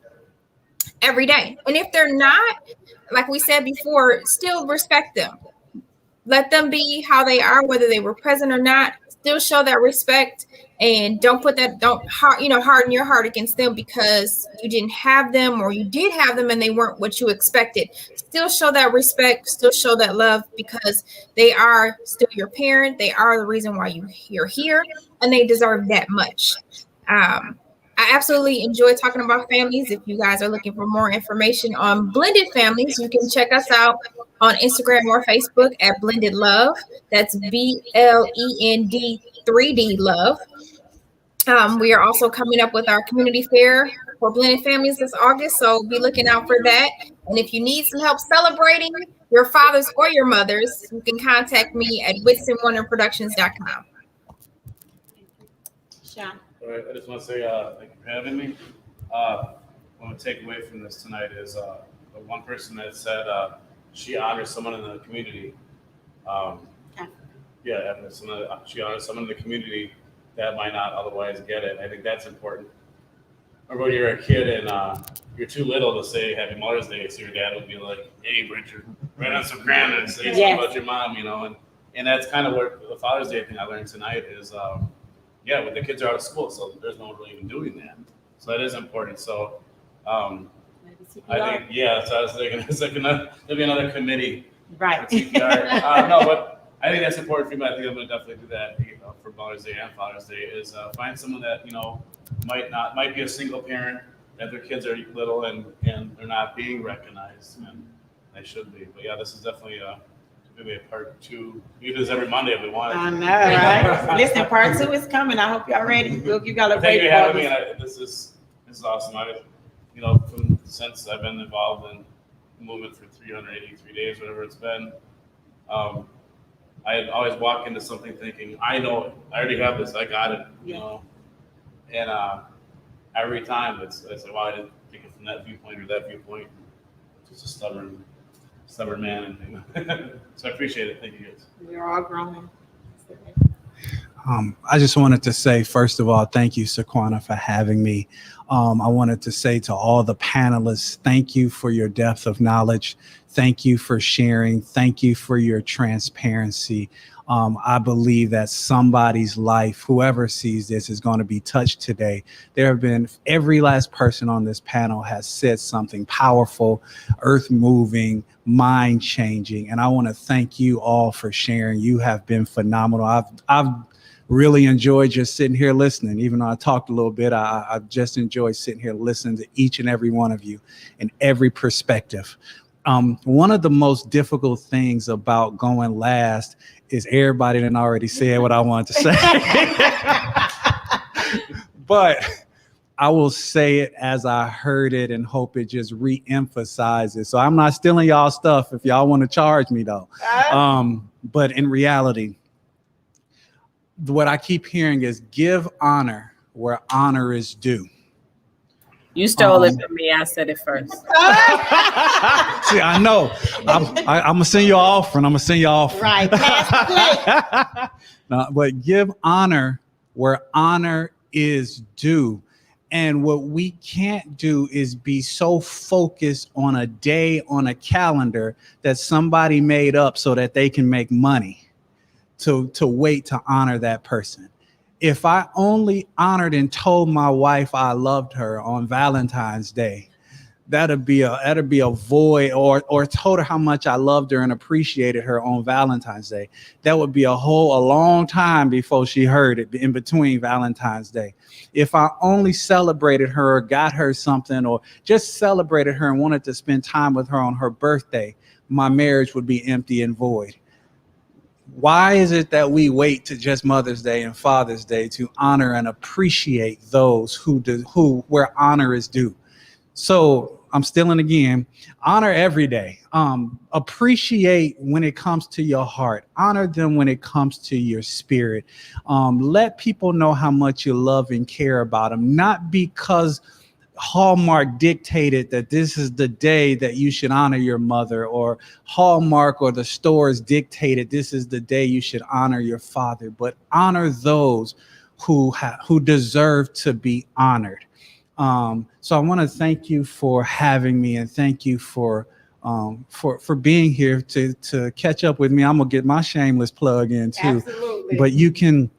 every day. And if they're not, like we said before, still respect them. Let them be how they are, whether they were present or not. Still show that respect, and don't harden your heart against them because you didn't have them, or you did have them and they weren't what you expected. Still show that respect, still show that love, because they are still your parent. They are the reason why you're here, and they deserve that much. I absolutely enjoy talking about families. If you guys are looking for more information on blended families, you can check us out on Instagram or Facebook at Blended Love. That's BLEND 3D Love. We are also coming up with our community fair for blended families this August, so be looking out for that. And if you need some help celebrating your fathers or your mothers, you can contact me at WitsonWonderProductions.com. Sean. All right, I just want to say thank you for having me. What I'm going to take away from this tonight is the one person that said she honors someone in the community. She honors someone in the community that might not otherwise get it. I think that's important. Remember when you're a kid and you're too little to say Happy Mother's Day, so your dad would be like, "Hey, Richard, write on some granite and say something about your mom," and that's kind of what the Father's Day thing I learned tonight is. When the kids are out of school, so there's no one really even doing that. So that is important. So I think, so I was thinking, there'll be another committee. Right. For CPR. No, but I think that's important for me. I think I'm going to definitely do that for Mother's Day and Father's Day is find someone that, might be a single parent, that their kids are little and they're not being recognized, and they should be. But this is definitely maybe a part 2. We do this every Monday if we want. I know, right? Listen, part 2 is coming. I hope y'all ready. We'll give y'all a break. Thank you for having me. This is awesome. Since I've been involved in movement for 383 days, whatever it's been, I always walk into something thinking, I know it. I already have this. I got it. And every time I say, well, I didn't think it from that viewpoint or that viewpoint. Just a stubborn man, and so I appreciate it. Thank you guys. We're all growing. I just wanted to say, first of all, thank you, Saquana, for having me. I wanted to say to all the panelists, thank you for your depth of knowledge. Thank you for sharing. Thank you for your transparency. I believe that somebody's life, whoever sees this, is going to be touched today. There have been, every last person on this panel has said something powerful, earth-moving, mind-changing, and I want to thank you all for sharing. You have been phenomenal. I've really enjoyed just sitting here listening. Even though I talked a little bit, I just enjoyed sitting here listening to each and every one of you and every perspective. One of the most difficult things about going last is everybody done already said what I wanted to say. But I will say it as I heard it and hope it just re-emphasizes. So I'm not stealing y'all stuff if y'all want to charge me though. But in reality, what I keep hearing is give honor where honor is due. You stole it from me. I said it first. See, I know. I'm gonna send you an offering. I'm gonna send you an offering. Right. No, but give honor where honor is due. And what we can't do is be so focused on a day on a calendar that somebody made up so that they can make money to wait to honor that person. If I only honored and told my wife I loved her on Valentine's Day, that'd be a void, or told her how much I loved her and appreciated her on Valentine's Day. That would be a long time before she heard it in between Valentine's Day. If I only celebrated her or got her something or just celebrated her and wanted to spend time with her on her birthday, my marriage would be empty and void. Why is it that we wait to just Mother's Day and Father's Day to honor and appreciate those where honor is due? So I'm stealing again. Honor every day. Appreciate when it comes to your heart. Honor them when it comes to your spirit. Let people know how much you love and care about them, not because Hallmark dictated that this is the day that you should honor your mother, or Hallmark or the stores dictated this is the day you should honor your father, but honor those who deserve to be honored. So I want to thank you for having me, and thank you for being here to catch up with me. I'm gonna get my shameless plug in too. Absolutely. But you can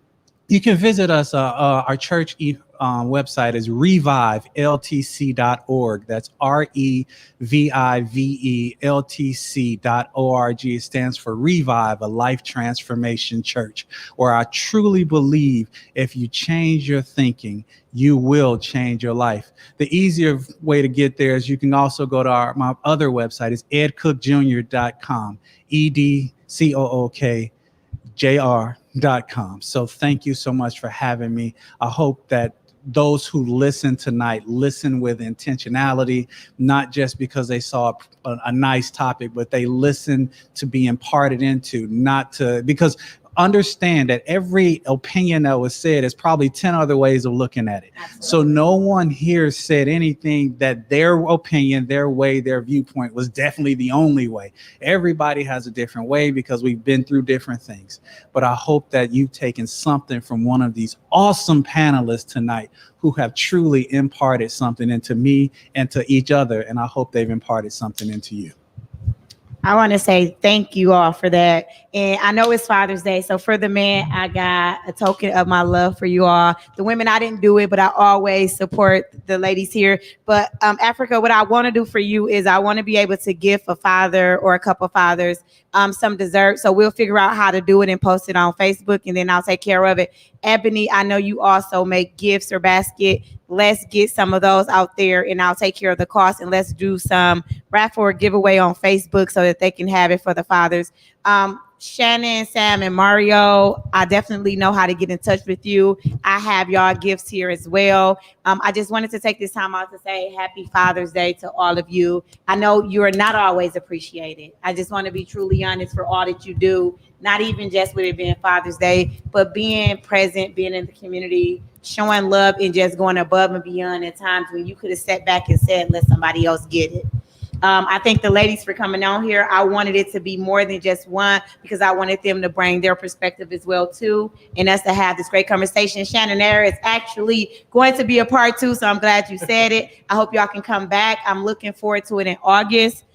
visit us. Our church website is reviveltc.org. That's reviveltc.org. It stands for Revive, a life transformation church, where I truly believe if you change your thinking, you will change your life. The easier way to get there is you can also go to my other website is edcookjr.com, edcookjr.com. So thank you so much for having me. I hope that those who listen tonight listen with intentionality, not just because they saw a nice topic, but they listen to be imparted into, not to, because understand that every opinion that was said is probably 10 other ways of looking at it. Absolutely. So no one here said anything that their opinion, their way, their viewpoint was definitely the only way. Everybody has a different way because we've been through different things. But I hope that you've taken something from one of these awesome panelists tonight who have truly imparted something into me and to each other. And I hope they've imparted something into you. I want to say thank you all for that. And I know it's Father's Day. So for the men, I got a token of my love for you all. The women, I didn't do it, but I always support the ladies here. But Africa, what I want to do for you is I want to be able to give a father or a couple fathers some dessert. So we'll figure out how to do it and post it on Facebook, and then I'll take care of it. Ebony, I know you also make gifts or basket. Let's get some of those out there, and I'll take care of the cost, and let's do some raffle or giveaway on Facebook so that they can have it for the fathers. Shannon, Sam, and Mario, I definitely know how to get in touch with you. I have y'all gifts here as well. I just wanted to take this time out to say happy Father's Day to all of you. I know you are not always appreciated. I just want to be truly honest for all that you do, not even just with it being Father's Day, but being present, being in the community, showing love, and just going above and beyond at times when you could have sat back and said, let somebody else get it. I thank the ladies for coming on here. I wanted it to be more than just one because I wanted them to bring their perspective as well too, and us to have this great conversation. Shannon, there is actually going to be a part 2, so I'm glad you said it. I hope y'all can come back. I'm looking forward to it in August.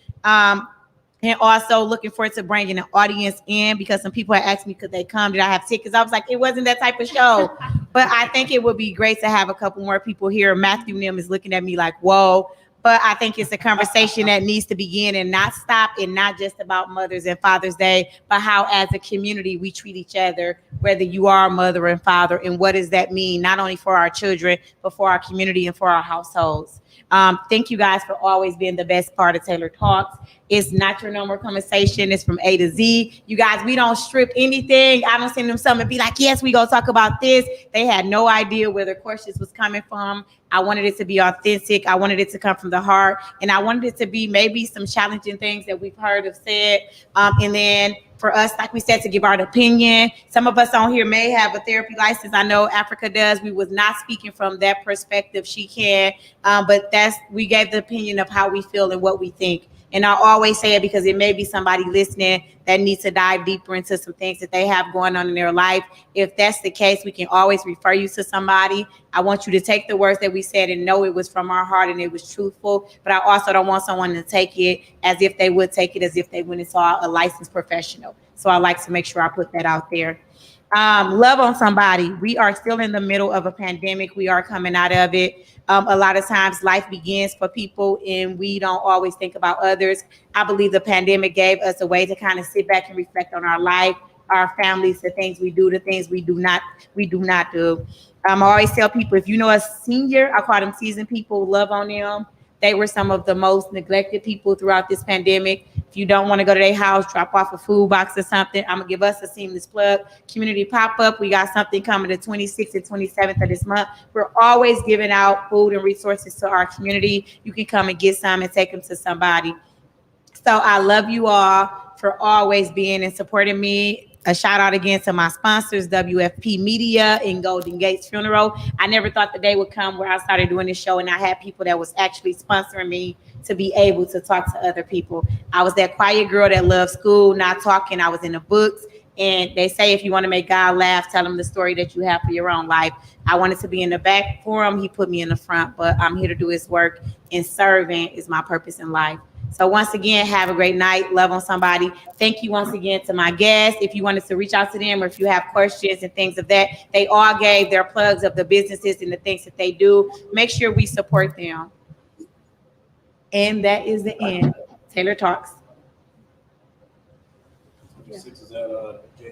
And also looking forward to bringing an audience in because some people had asked me, could they come? Did I have tickets? I was like, it wasn't that type of show. But I think it would be great to have a couple more people here. Matthew Nim is looking at me like, whoa. But I think it's a conversation that needs to begin and not stop, and not just about Mother's and Father's Day, but how as a community we treat each other, whether you are a mother and father, and what does that mean, not only for our children, but for our community and for our households. Thank you guys for always being the best part of Taylor Talks. It's not your normal conversation. It's from A to Z. You guys, we don't strip anything. I don't send them something and be like, yes, we gonna talk about this. They had no idea where the questions was coming from. I wanted it to be authentic. I wanted it to come from the heart. And I wanted it to be maybe some challenging things that we've heard of said. And then for us, like we said, to give our opinion. Some of us on here may have a therapy license. I know Africa does. We was not speaking from that perspective. She can, but we gave the opinion of how we feel and what we think. And I always say it because it may be somebody listening that needs to dive deeper into some things that they have going on in their life. If that's the case, we can always refer you to somebody. I want you to take the words that we said and know it was from our heart and it was truthful. But I also don't want someone to take it as if they would take it as if they went and saw a licensed professional. So I like to make sure I put that out there. Love on somebody. We are still in the middle of a pandemic. We are coming out of it. A lot of times life begins for people and we don't always think about others. I believe the pandemic gave us a way to kind of sit back and reflect on our life, our families, the things we do, the things we do not do. I always tell people, if you know a senior, I call them seasoned people, love on them. They were some of the most neglected people throughout this pandemic. If you don't want to go to their house, drop off a food box or something, I'm going to give us a seamless plug. Community pop-up. We got something coming the 26th and 27th of this month. We're always giving out food and resources to our community. You can come and get some and take them to somebody. So I love you all for always being and supporting me. A shout out again to my sponsors, WFP Media and Golden Gates Funeral. I never thought the day would come where I started doing this show and I had people that was actually sponsoring me to be able to talk to other people. I was that quiet girl that loved school, not talking. I was in the books. And they say if you want to make God laugh, tell him the story that you have for your own life. I wanted to be in the back for him. He put me in the front, but I'm here to do his work, and serving is my purpose in life. So once again, have a great night. Love on somebody. Thank you once again to my guests. If you wanted to reach out to them or if you have questions and things of that, they all gave their plugs of the businesses and the things that they do. Make sure we support them. And that is the end. Taylor Talks. Six is at